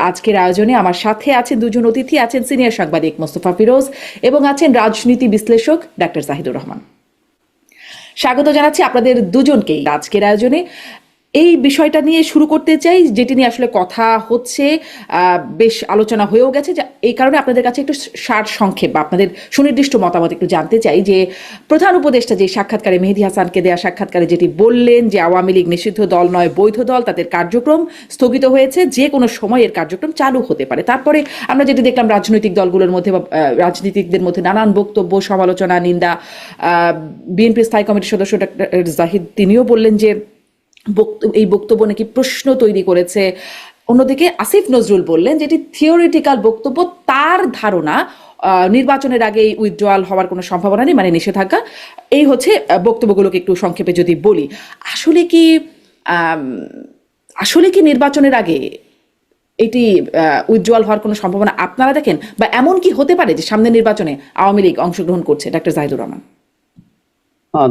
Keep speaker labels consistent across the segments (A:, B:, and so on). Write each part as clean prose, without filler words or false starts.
A: আজকের আয়োজনে আমার সাথে আছেন দুজন অতিথি, আছেন সিনিয়র সাংবাদিক মোস্তফা ফিরোজ এবং আছেন রাজনীতি বিশ্লেষক ডাক্তার জাহিদুর রহমান। স্বাগত জানাচ্ছি আপনাদের দুজনকেই আজকের আয়োজনে। এই বিষয়টা নিয়ে শুরু করতে চাই, যেটি নিয়ে আসলে কথা হচ্ছে, বেশ আলোচনা হয়েও গেছে। এই কারণে আপনাদের কাছে একটু সার সংক্ষেপ বা আপনাদের সুনির্দিষ্ট মতামত একটু জানতে চাই যে প্রধান উপদেষ্টা যে সাক্ষাৎকারে, মেহেদী হাসানকে দেয়া সাক্ষাৎকারে যেটি বললেন যে আওয়ামী লীগ নিষিদ্ধ দল নয়, বৈধ দল, তাদের কার্যক্রম স্থগিত হয়েছে, যে কোনো সময় এর কার্যক্রম চালু হতে পারে। তারপরে আমরা যেটি দেখলাম রাজনৈতিক দলগুলোর মধ্যে বা রাজনীতিকদের মধ্যে নানান বক্তব্য, সমালোচনা, নিন্দা। বিএনপি স্থায়ী কমিটির সদস্য ডাক্তার জাহিদ তিনিও বললেন যে এই বক্তব্য নাকি প্রশ্ন তৈরি করেছে। অন্যদিকে আসিফ নজরুল বললেন যেটি থিওরিটিক্যাল বক্তব্য, তার ধারণা নির্বাচনের আগে উইথড্রয়াল হওয়ার কোনো সম্ভাবনা নেই, মানে নিষেধাজ্ঞা। এই হচ্ছে বক্তব্যগুলোকে একটু সংক্ষেপে যদি বলি, আসলে কি নির্বাচনের আগে এটি উইথড্রয়াল হওয়ার কোনো সম্ভাবনা আপনারা দেখেন, বা এমন কি হতে পারে যে সামনের নির্বাচনে আওয়ামী লীগ অংশগ্রহণ করছে? ডাক্তার জাহিদুর রহমান।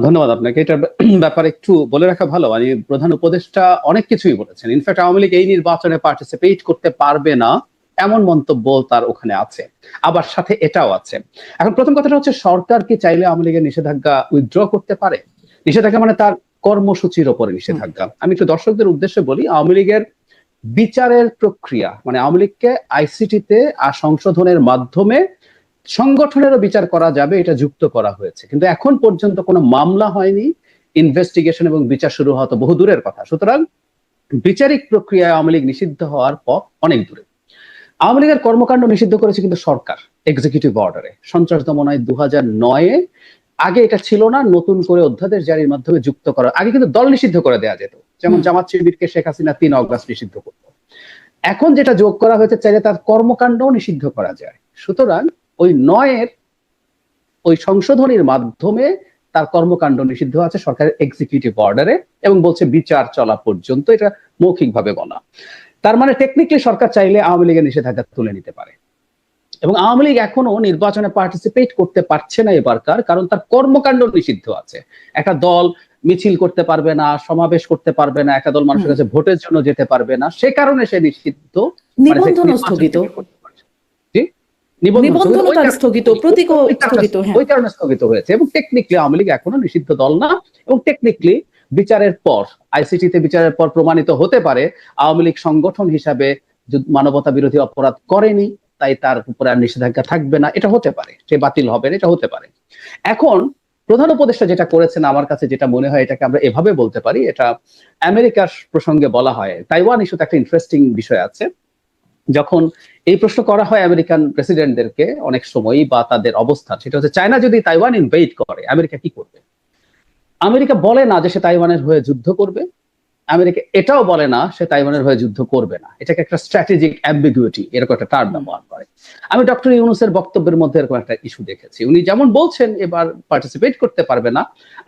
B: ধন্যবাদ আপনাকে। এটার ব্যাপারে একটু বলে রাখা ভালো। মানে প্রধান উপদেষ্টা অনেক কিছুই বলেছেন। ইনফ্যাক্ট আওয়ামী লীগ এই নির্বাচনে পার্টিসিপেট করতে পারবে না এমন মন্তব্য তার ওখানে আছে, আবার সাথে এটাও আছে। এখন প্রথম কথাটা হচ্ছে, সরকার কি চাইলে আওয়ামী লীগের নিষেধাজ্ঞা উইথড্র করতে পারে? নিষেধাজ্ঞা মানে তার কর্মসূচির ওপরে নিষেধাজ্ঞা। আমি একটু দর্শকদের উদ্দেশ্যে বলি, আওয়ামী লীগের বিচারের প্রক্রিয়া, মানে আওয়ামী লীগকে আইসিটিতে সংশোধনের মাধ্যমে সংগঠনেরও বিচার করা যাবে, এটা যুক্ত করা হয়েছে। কিন্তু এখন পর্যন্ত কোনো মামলা হয়নি, ইনভেস্টিগেশন এবং বিচার শুরু হওয়া তো বহু দূরের কথা। সুতরাং বিচারিক প্রক্রিয়ায় আওয়ামী লীগ নিষিদ্ধ হওয়ার পথ অনেক দূরে। আওয়ামী লীগের কর্মকাণ্ড নিষিদ্ধ করেছে কিন্তু সরকার এক্সিকিউটিভ অর্ডারে, সন্ত্রাস দমনায় 2009-এ। আগে এটা ছিল না, নতুন করে অধ্যাদেশ জারির মাধ্যমে যুক্ত করা। আগে কিন্তু দল নিষিদ্ধ করে দেওয়া যেত, যেমন জামাত শিবিরকে শেখ হাসিনা 3 অগস্ট নিষিদ্ধ করত। এখন যেটা যোগ করা হয়েছে, চাইলে তার কর্মকাণ্ডও নিষিদ্ধ করা যায়। সুতরাং ওই 9-এর ওই সংশোধনীর মাধ্যমে তার কর্মকাণ্ড নিষিদ্ধ আছে সরকারের এক্সিকিউটিভ অর্ডারে, এবং বলছে বিচার চলা পর্যন্ত, এটা মৌখিকভাবে বলা। তার মানে টেকনিক্যালি সরকার চাইলে আওয়ামী লীগের নিষেধাজ্ঞা তুলে নিতে পারে। এবং আওয়ামী লীগ এখনো নির্বাচনে পার্টিসিপেট করতে পারছে না এবারকার, কারণ তার কর্মকাণ্ড নিষিদ্ধ আছে। একটা দল মিছিল করতে পারবে না, সমাবেশ করতে পারবে না, একটা দল মানুষের কাছে ভোটের জন্য যেতে পারবে না, সে কারণে সে নিষিদ্ধ।
A: নিবন্ধন স্থগিত,
B: ওই কারণে স্থগিত হয়েছে। এবং টেকনিক্যালি আওয়ামী লীগ এখনো নিষিদ্ধ দল না, এবং টেকনিক্যালি বিচারের পর, আইসিটিতে বিচারের পর প্রমাণিত হতে পারে আওয়ামী লীগ সংগঠন হিসাবে মানবতা বিরোধী অপরাধ করেনি, তাই তার উপরে আর নিষেধাজ্ঞা থাকবে না। এটা হতে পারে, সে বাতিল হবে না, এটা হতে পারে। এখন প্রধান উপদেষ্টা যেটা করেছেন, আমার কাছে যেটা মনে হয়, এটাকে আমরা এভাবে বলতে পারি, এটা আমেরিকার প্রসঙ্গে বলা হয়। তাইওয়ান ইস্যুতে একটা ইন্টারেস্টিং বিষয় আছে। যখন এই প্রশ্ন করা হয় আমেরিকান প্রেসিডেন্টদেরকে অনেক সময়, বা তাদের অবস্থা, সেটা হচ্ছে চায়না যদি তাইওয়ান ইনভেড করে আমেরিকা কি করবে। আমেরিকা বলে না যে সে তাইওয়ানের হয়ে যুদ্ধ করবে, আমেরিকা এটাও বলে না সে তাইওয়ানের হয়ে যুদ্ধ করবে না। এটাকে একটা স্ট্র্যাটেজিক অ্যাম্বিগুইটি, এরকম একটা টার্ম ব্যবহার করে। আমি ডক্টর ইউনূসের বক্তব্যের মধ্যে এরকম একটা ইস্যু দেখেছি। উনি যেমন বলছেন এবার পার্টিসিপেট করতে পারবে না,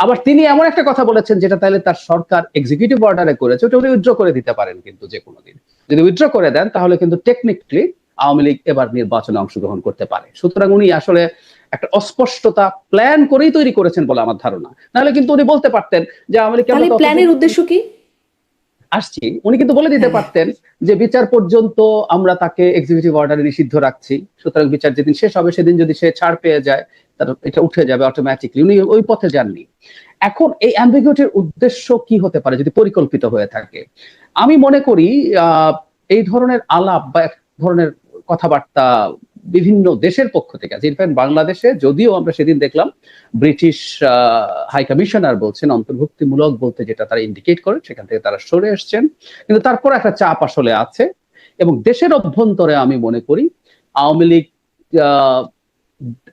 B: আবার তিনি এমন একটা কথা বলেছেন যেটা তাহলে তার সরকার এক্সিকিউটিভ অর্ডারে করেছে, ওটা উনি উইথড্র করে দিতে পারেন। কিন্তু যে কোনো দিন যদি উইথড্র করে দেন, তাহলে কিন্তু টেকনিক্যালি আওয়ামী লীগ এবার নির্বাচনে অংশগ্রহণ করতে পারে। সুতরাং উনি আসলে একটা অস্পষ্টতা প্ল্যান করেই তৈরি করেছেন বলে আমার ধারণা। নাহলে কিন্তু উনি বলতে পারতেন যে আওয়ামী লীগ
A: প্ল্যানের উদ্দেশ্য কি
B: আসছি, উনি কিন্তু বলে দিতে পারতেন যে বিচার পর্যন্ত আমরা তাকে এক্সিকিউটিভ অর্ডারে নিষিদ্ধ রাখছি, সুতরাং বিচার যেদিন শেষ হবে সেদিন যদি সে ছাড় পেয়ে যায়, তার এটা উঠে যাবে অটোমেটিকলি। উনি ওই পথে যাননি। এখন এই অ্যাম্বিগুইটির উদ্দেশ্য কি হতে পারে যদি পরিকল্পিত হয়ে থাকে? আমি মনে করি এই ধরনের আলাপ বা এক ধরনের কথাবার্তা বিভিন্ন দেশের পক্ষ থেকে আছে। ইনফ্যাক্ট বাংলাদেশে যদিও আমরা সেদিন দেখলাম ব্রিটিশ হাই কমিশনার বলছেন অন্তর্ভুক্তিমূলক বলতে, যেটা তারা ইন্ডিকেট করে, সেখান থেকে তারা সরে এসছেন, কিন্তু তারপর একটা চাপ আসলে আছে। এবং দেশের অভ্যন্তরে আমি মনে করি আওয়ামী লীগ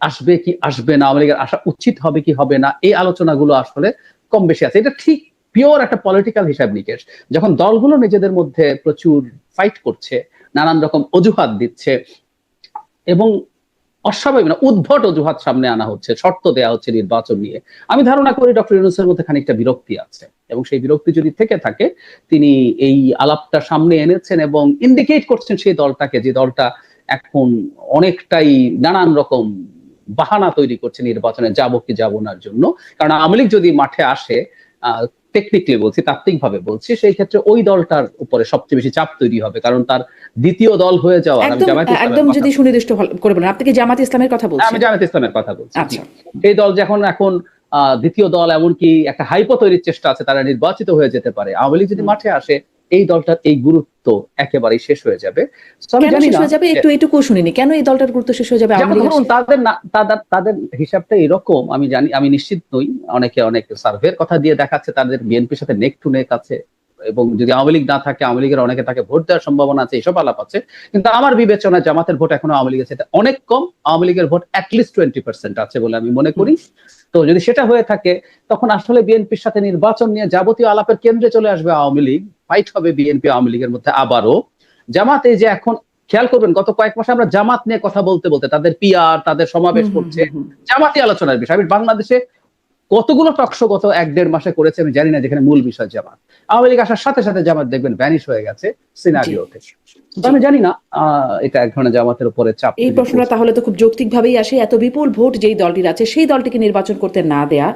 B: আসবে কি আসবে না, আওয়ামী লীগের আসা উচিত হবে কি হবে না, এই আলোচনাগুলো আসলে কম বেশি আছে। এটা ঠিক পিওর একটা পলিটিক্যাল হিসাব নিকেশ। যখন দলগুলো নিজেদের মধ্যে প্রচুর ফাইট করছে, নানান রকম অজুহাত দিচ্ছে, এবং অস্বাভাবিক না উদ্ভট অজুহাত সামনে আনা হচ্ছে, শর্ত দেয়া হচ্ছে নির্বাচন নিয়ে, আমি ধারণা করি ডক্টর ইউনূসের মধ্যে খানিকটা বিরক্তি আছে। এবং সেই বিরক্তি যদি থেকে থাকে, তিনি এই আলাপটা সামনে এনেছেন এবং ইন্ডিকেট করছেন সেই দলটাকে, যে দলটা এখন অনেকটাই নানান রকম বাহানা তৈরি করছে নির্বাচনে যাব কি যাব নার জন্য। কারণ আওয়ামী লীগ যদি মাঠে আসে, টেকনিক্যালি বলছি, তাত্ত্বিকভাবে বলছি, সেই ক্ষেত্রে ওই দলটার উপরে সবচেয়ে বেশি চাপ তৈরি হবে, কারণ তার দ্বিতীয় দল হয়ে যাওয়ার, আমি
A: একদম
B: জামায়াত ইসলামের
A: একদম
B: কথা
A: যদি সুনির্দিষ্ট করে বলেন, আপনি কি জামাত ইসলামের কথা
B: আমি
A: বলছেন?
B: জামায়াত ইসলামের কথা বলছি। জি।
A: আচ্ছা।
B: এই দল যখন এখন দ্বিতীয় দল, এমনকি একটা হাইপো তৈরির চেষ্টা আছে, তারা নির্বাচিত হয়ে যেতে পারে, আওয়ামী লীগ যদি
A: হুম।
B: মাঠে আসে এই দলটার এই গুরুত্ব একেবারেই শেষ হয়ে যাবে। তো আমি
A: কেন
B: জানি
A: শেষ
B: না,
A: হয়ে যাবে একটু এটুকুও শুনিনি, কেন এই দলটার গুরুত্ব শেষ হয়ে যাবে আওয়ামী
B: যেমন
A: লীগ
B: ধরুন
A: আসলে?
B: তাদের হিসাবটা এরকম, আমি জানি, আমি নিশ্চিত নই, অনেকে অনেক সার্ভের কথা দিয়ে দেখাচ্ছে তাদের বিএনপির সাথে নেক টু নেক আছে, এবং যদি আওয়ামী লীগ না থাকে আওয়ামী লীগের অনেকে তাকে ভোট দেওয়ার সম্ভাবনা আছে, এইসব আলাপ আছে। কিন্তু আমার বিবেচনায় জামাতের ভোট এখনো আওয়ামী লীগের সাথে অনেক কম, আওয়ামী লীগের ভোট অ্যাটলিস্ট 20% আছে বলে আমি মনে করি। তো যদি সেটা হয়ে থাকে, তখন আসলে বিএনপির সাথে নির্বাচন নিয়ে যাবতীয় আলাপের কেন্দ্রে চলে আসবে আওয়ামী লীগ, ফাইট হবে বিএনপি আওয়ামী লীগের মধ্যে আবারও। জামাত এই যে এখন, খেয়াল করবেন গত কয়েক মাসে আমরা জামাত নিয়ে কথা বলতে বলতে তাদের পিআর, তাদের সমাবেশ করছে, জামাতি আলোচনার বিষয়। আমি বাংলাদেশে কতগুলো টকশো গত 1-1.5 মাসে করেছে আমি জানি না, যেখানে মূল বিষয় জামাত। আওয়ামী লীগ আসার সাথে সাথে জামাত দেখবেন ভ্যানিশ হয়ে গেছে সিনারিওতে। তো আমি জানি না, এটা এক ধরনের জামাতের উপরে চাপ।
A: এই প্রশ্নটা তাহলে তো খুব যৌক্তিকভাবেই আসে, এত বিপুল ভোট যেই দলটির আছে সেই দলটিকে নির্বাচন করতে না দেয়া,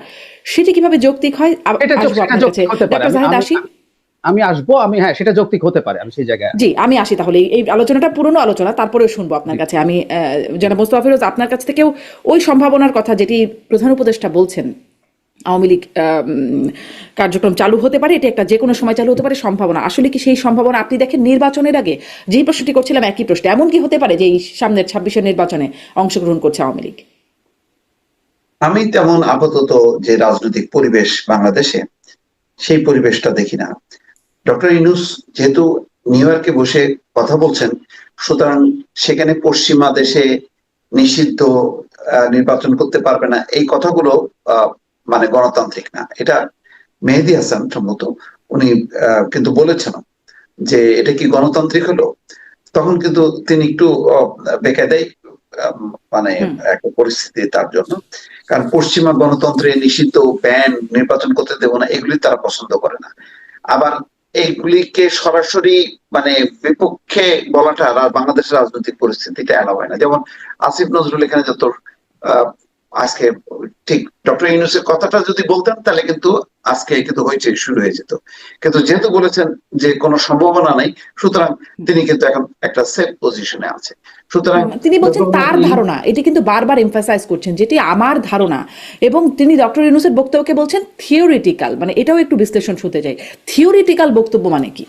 A: সেটি কিভাবে যৌক্তিক হয়?
B: এটা
A: আসবো আপনার কাছে,
B: হতে পারে।
A: ডক্টর জাহিদ আসি।
B: আমি আসবো, হ্যাঁ, সেটা যৌক্তিক হতে পারে, আমি সেই জায়গায়।
A: জি, আমি আসি তাহলে। এই আলোচনাটা পুরনো আলোচনা, তারপরেও শুনবো আপনার কাছে। আমি জনাব মোস্তফা ফিরোজ, আপনার কাছ থেকেও ওই সম্ভাবনার কথা যেটি প্রধান উপদেষ্টা বলছেন, আওয়ামী লীগ কার্যক্রম চালু হতে পারে, এটা একটা যে কোনো সময় চালু হতে পারে সম্ভাবনা, আসলে কি সেই সম্ভাবনা আপনি দেখেন নির্বাচনের আগে? যেই প্রশ্নটি করছিলাম একই প্রশ্ন, এমন কি হতে পারে যে এই সামনের 26-এর নির্বাচনে অংশগ্রহণ করছে আওয়ামী লীগ?
C: আমি তেমন আপাতত যে রাজনৈতিক পরিবেশ বাংলাদেশে, সেই পরিবেশটা দেখি না। ডক্টর ইউনূস যেহেতু নিউ ইয়র্কে বসে কথা বলছেন, সুতরাং সেখানে পশ্চিমা দেশে নিষিদ্ধ নির্বাচন করতে পারবে না, এই কথাগুলো মানে গণতান্ত্রিক না। এটা মেহেদী হাসান সম্ভবত উনি কিন্তু বলেছেন যে এটা কি গণতান্ত্রিক হলো, তখন কিন্তু তিনি একটু বেকায়দায় মানে একটা পরিস্থিতি তার জন্য। কারণ পশ্চিমা গণতন্ত্রে নিষিদ্ধ, ব্যান, নির্বাচন করতে দেবো না, এগুলি তারা পছন্দ করে না। আবার এইগুলিকে সরাসরি মানে বিপক্ষে বলাটা বাংলাদেশের রাজনৈতিক পরিস্থিতিটা এলাও হয় না। যেমন আসিফ নজরুল এখানে যত আজকে ঠিক ডক্টর ইউনূসের কথাটা যদি বলতেন তাহলে কিন্তু আজকে কিন্তু হইচই শুরু হয়ে যেত। কিন্তু যেহেতু বলেছেন যে কোনো সম্ভাবনা নাই, সুতরাং তিনি কিন্তু এখন একটা সেফ পজিশনে আছে। সুতরাং
A: তিনি বলছেন তার ধারণা, এটি কিন্তু বারবার এমফাসাইজ করছেন, যেটি আমার ধারণা, এবং তিনি ডক্টর ইউনূসের বক্তব্যকে বলছেন থিওরিটিক্যাল, মানে এটাও একটু বিশ্লেষণ শুনতে চাই। থিওরিটিক্যাল বক্তব্য মানে কি?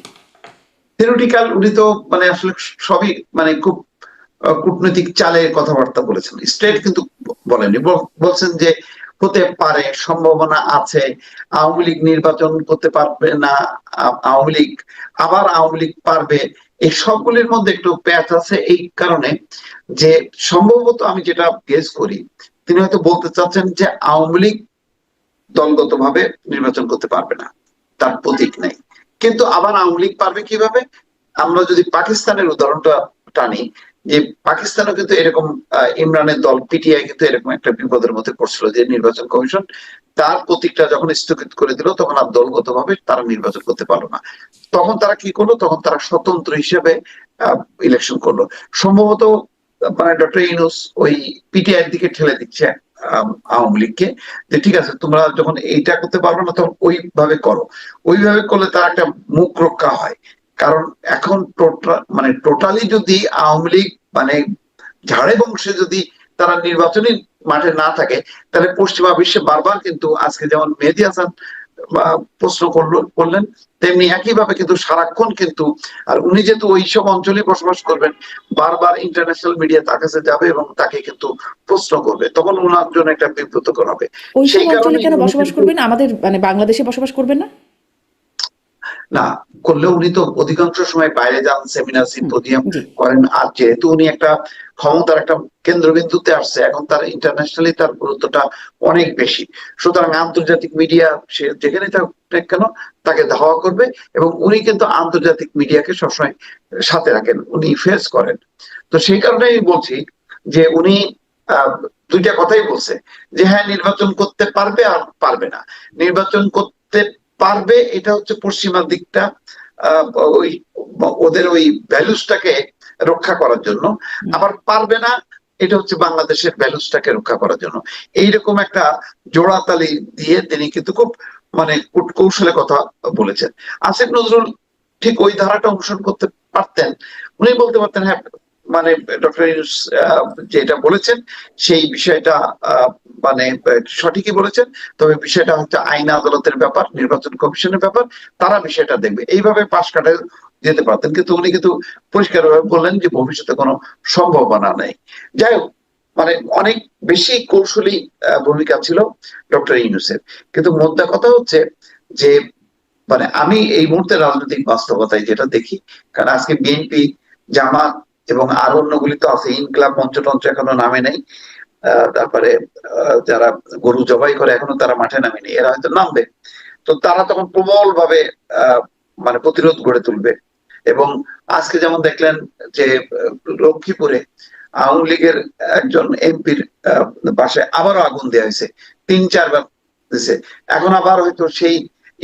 C: থিওরিটিক্যাল, উনি তো মানে আসলে সবই মানে খুব কূটনৈতিক চালে কথাবার্তা বলেছেন, স্ট্রেট কিন্তু বলেনি। বলছেন যে হতে পারে, সম্ভাবনা আছে, আওয়ামী লীগ নির্বাচন করতে পারবে না, আওয়ামী লীগ পারবে। এই সবগুলির মধ্যে একটু প্যাচ আছে, এই কারণে যে সম্ভবত আমি যেটা গেস করি, তিনি হয়তো বলতে চাচ্ছেন যে আওয়ামী লীগ দলগতভাবে নির্বাচন করতে পারবে না, তার প্রতীক নেই। কিন্তু আবার আওয়ামী লীগ পারবে কিভাবে? আমরা যদি পাকিস্তানের উদাহরণটা টানি, যে পাকিস্তানও কিন্তু এরকম ইমরানের দল পিটিআই কিন্তু এরকম একটা বিপদের মধ্যে পড়ছিল, যে নির্বাচন কমিশন তার প্রতীকটা যখন স্থগিত করে দিল, তখন আর দলগতভাবে তারা নির্বাচন করতে পারলো না। তখন তারা কি করলো? তখন তারা স্বতন্ত্র হিসেবে ইলেকশন করলো। সম্ভবত মানে ডক্টর ইউনূস ওই পিটিআই এর দিকে ঠেলে দিচ্ছে আওয়ামী লীগকে, যে ঠিক আছে তোমরা যখন এইটা করতে পারবে না তখন ওইভাবে করো। ওইভাবে করলে তার একটা মুখ রক্ষা হয়। কারণ এখন মানে টোটালি যদি আওয়ামী লীগ মানে ঝাড়ে বংশে যদি তারা নির্বাচনী মাঠে না থাকে, তাহলে পশ্চিমা বিশ্বে বারবার কিন্তু আজকে যেমন মেহেদী হাসান প্রশ্ন করলেন, তেমনি একইভাবে কিন্তু সারাক্ষণ কিন্তু, আর উনি যেহেতু ওইসব অঞ্চলে বসবাস করবেন, বারবার ইন্টারন্যাশনাল মিডিয়া তার কাছে যাবে এবং তাকে কিন্তু প্রশ্ন করবে, তখন ওনার জন্য একটা বিব্রতকর হবে।
A: ওইসব অঞ্চলে কেন বসবাস করবেন? আমাদের মানে বাংলাদেশে বসবাস করবেন না?
C: না করলে উনি তো অধিকাংশ সময় বাইরে যান, সেমিনার সিম্পোজিয়াম করেন। আর যেহেতু উনি একটা ক্ষমতার একটা কেন্দ্রবিন্দুতে আসছে, এখন তার ইন্টারন্যাশনালি তার গুরুত্বটা অনেক বেশি। সুতরাং আন্তর্জাতিক মিডিয়া সে যেখানে থাক কেন তাকে ধাওয়া করবে, এবং উনি কিন্তু আন্তর্জাতিক মিডিয়াকে সবসময় সাথে রাখেন, উনি ফেস করেন। তো সেই কারণেই বলছি যে উনি দুইটা কথাই বলছে, যে হ্যাঁ নির্বাচন করতে পারবে আর পারবে না। নির্বাচন করতে পারবে এটা হচ্ছে পশ্চিমা দিকটা ওই ওদের ওই ভ্যালুসটাকে রক্ষা করার জন্য, আবার পারবে না এটা হচ্ছে বাংলাদেশের ভ্যালুসটাকে রক্ষা করার জন্য। এইরকম একটা জোড়াতালি দিয়ে তিনি কিন্তু খুব মানে কৌশলে কথা বলেছেন। আসিফ নজরুল ঠিক ওই ধারাটা অনুসরণ করতে পারতেন, উনি বলতে পারতেন হ্যাঁ মানে ডক্টর ইউনূস যেটা বলেছেন সেই বিষয়টা মানে সঠিকই বলেছেন, তবে বিষয়টা হচ্ছে আইন আদালতের ব্যাপার, নির্বাচন কমিশনের ব্যাপার, তারা বিষয়টা দেখবে, এইভাবে পাশ কাটা যেতে পারতেন। কিন্তু উনি কিন্তু পরিষ্কারভাবে বললেন যে ভবিষ্যতে কোনো সম্ভাবনা নেই। যাই হোক, মানে অনেক বেশি কৌশলী ভূমিকা ছিল ডক্টর ইউনূসের। কিন্তু মোদ্দা কথা হচ্ছে যে মানে আমি এই মুহূর্তে রাজনৈতিক বাস্তবতায় যেটা দেখি, কারণ আজকে বিএনপি, জামাত এবং আরো অন্যগুলি তো আছে, ইনকিলাব মঞ্চ টঞ্চ এখনো নামে নাই, তারপরে যারা গরু জবাই করে এখনো তারা মাঠে নামেনি, এরা হয়তো নামবে। তো তারা তখন প্রবল ভাবে মানে প্রতিরোধ গড়ে তুলবে। এবং আজকে যেমন দেখলেন যে লক্ষ্মীপুরে আওয়ামী লীগের একজন এমপির বাসায় আবারও আগুন দেওয়া হয়েছে, 3-4 বার দিছে। এখন আবার হয়তো সেই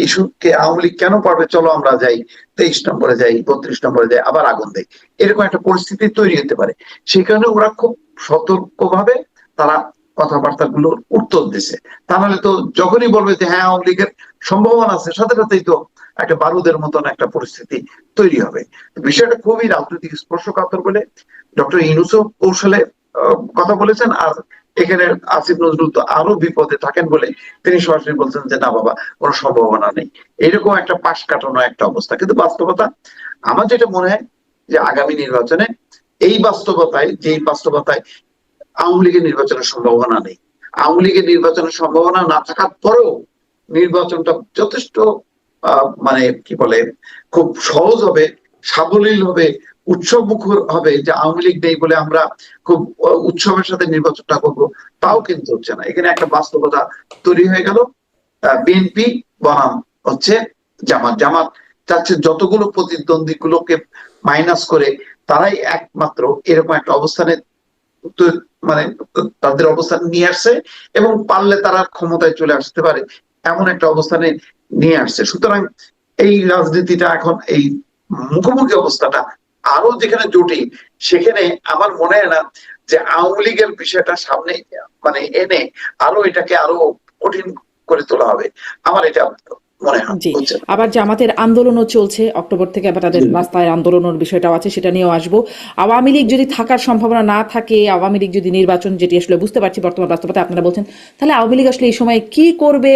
C: ইস্যুকে আওয়ামী লীগ কেন পারবে, চলো আমরা যাই 23 নম্বরে যাই, 32 নম্বরে যাই, আবার আগুন দেয়, এরকম একটা পরিস্থিতি তৈরি হতে পারে। সেই কারণে ওরা খুব সতর্ক ভাবে তারা কথাবার্তা গুলোর উত্তর দিছে। তাহলে তো যখনই বলবে যে হ্যাঁ আওয়ামী লীগের সম্ভাবনা আছে, সাথে সাথেই তো একটা বারুদের মতন একটা পরিস্থিতি তৈরি হবে। বিষয়টা খুবই রাজনৈতিক স্পর্শকাতর বলে ডক্টর ইউনূসও কৌশলে কথা বলেছেন। আর এখানে আসিফ নজরুল তো আরো বিপদে থাকেন বলে তিনি সরাসরি বলছেন যে না বাবা, কোনো সম্ভাবনা নেই। এরকম একটা পাশ কাটানো একটা অবস্থা। কিন্তু বাস্তবতা আমার যেটা মনে হয় যে আগামী নির্বাচনে এই বাস্তবতায়, যে বাস্তবতায় আওয়ামী লীগের নির্বাচনের সম্ভাবনা নেই, আওয়ামী লীগের নির্বাচনের সম্ভাবনা না থাকার পরেও নির্বাচনটা যথেষ্ট মানে কি বলে খুব সহজ হবে, সাবলীল হবে, উৎসব মুখর হবে, যে আওয়ামী লীগ নেই বলে আমরা খুব উৎসবের সাথে নির্বাচনটা করবো, তাও কিন্তু হচ্ছে না। এখানে একটা বাস্তবতা তৈরি হয়ে গেল। বিএনপি বনাম হচ্ছে জামাত, জামাত চাচ্ছে যতগুলো প্রতিদ্বন্দ্বী গুলোকে মাইনাস করে তারাই একমাত্র এরকম একটা অবস্থানে মানে তাদের অবস্থান নিয়ে আসছে, এবং পারলে তারা ক্ষমতায় চলে আসতে পারে এমন একটা অবস্থানে নিয়ে আসছে। সুতরাং এই রাজনীতিটা এখন এই মুখোমুখি অবস্থাটা আরো যেখানে জটিল, সেখানে আমার মনে হয় না যে আওয়ামী লীগের বিষয়টা সামনে মানে এনে আরো এটাকে আরো কঠিন করে তোলা হবে, আমার এটা মনে হয়।
A: জি, আবার জামাতের আন্দোলনও চলছে, অক্টোবর থেকে আবার তাদের রাস্তায় আন্দোলনের বিষয়টাও আছে, সেটা নিয়েও আসবো। আওয়ামী লীগ যদি থাকার সম্ভাবনা না থাকে, আওয়ামী লীগ যদি নির্বাচন, যেটি আসলে বুঝতে পারছি বর্তমান বাস্তবতা আপনারা বলছেন, তাহলে আওয়ামী লীগ আসলে এই সময় কি করবে?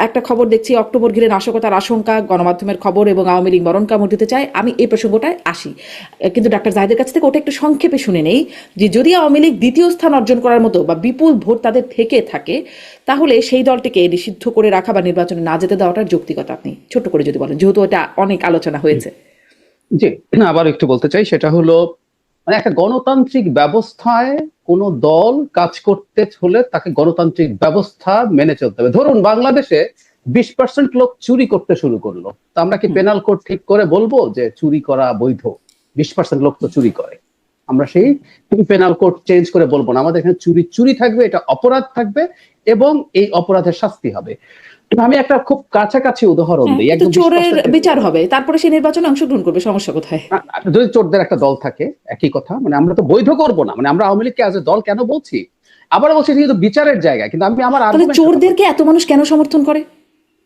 A: একটা খবর দেখছি অক্টোবর ঘিরে নাশকতার আশঙ্কা, গণমাধ্যমের খবর, এবং আওয়ামী লীগ মরণ কামড় দিতে চায়। আমি এই প্রসঙ্গটায় আসি, কিন্তু ডাক্তার জাহিদের কাছ থেকে ওটা একটু সংক্ষেপে শুনে নেই যে যদি আওয়ামী লীগ দ্বিতীয় স্থান অর্জন করার মতো বা বিপুল ভোট তাদের থেকে থাকে, তাহলে সেই দলটিকে নিষিদ্ধ করে রাখা বা নির্বাচনে না যেতে দেওয়াটার যৌক্তিকতা আপনি ছোট করে যদি বলেন, যেহেতু এটা অনেক আলোচনা হয়েছে।
B: জি, আবার একটু বলতে চাই, সেটা হলো মানে একটা গণতান্ত্রিক ব্যবস্থায় কোন দল কাজ করতে হলে তাকে গণতান্ত্রিক ব্যবস্থা মেনে চলতে হবে। ধরুন বাংলাদেশে 20% লোক চুরি করতে শুরু করলো, তো আমরা কি পেনাল কোড ঠিক করে বলবো যে চুরি করা বৈধ? 20% লোক তো চুরি করে, আমরা সেই পেনাল কোড চেঞ্জ করে বলবো না। আমাদের এখানে চুরি চুরি থাকবে, এটা অপরাধ থাকবে, এবং এই অপরাধের শাস্তি হবে। আমি একটা খুব কাছাকাছি উদাহরণ দিই, একদম
A: চোরের বিচার হবে, তারপরে সে নির্বাচনে অংশগ্রহণ করবে, সমস্যা কোথায়?
B: যদি চোরদের একটা দল থাকে একই কথা, মানে আমরা তো বৈধ করবো না, মানে আমরা আওয়ামী লীগকে আজ দল কেন বলছি, আবার বলছি কিন্তু বিচারের জায়গায়। কিন্তু আমি আমার
A: চোরদেরকে এত মানুষ কেন সমর্থন করে?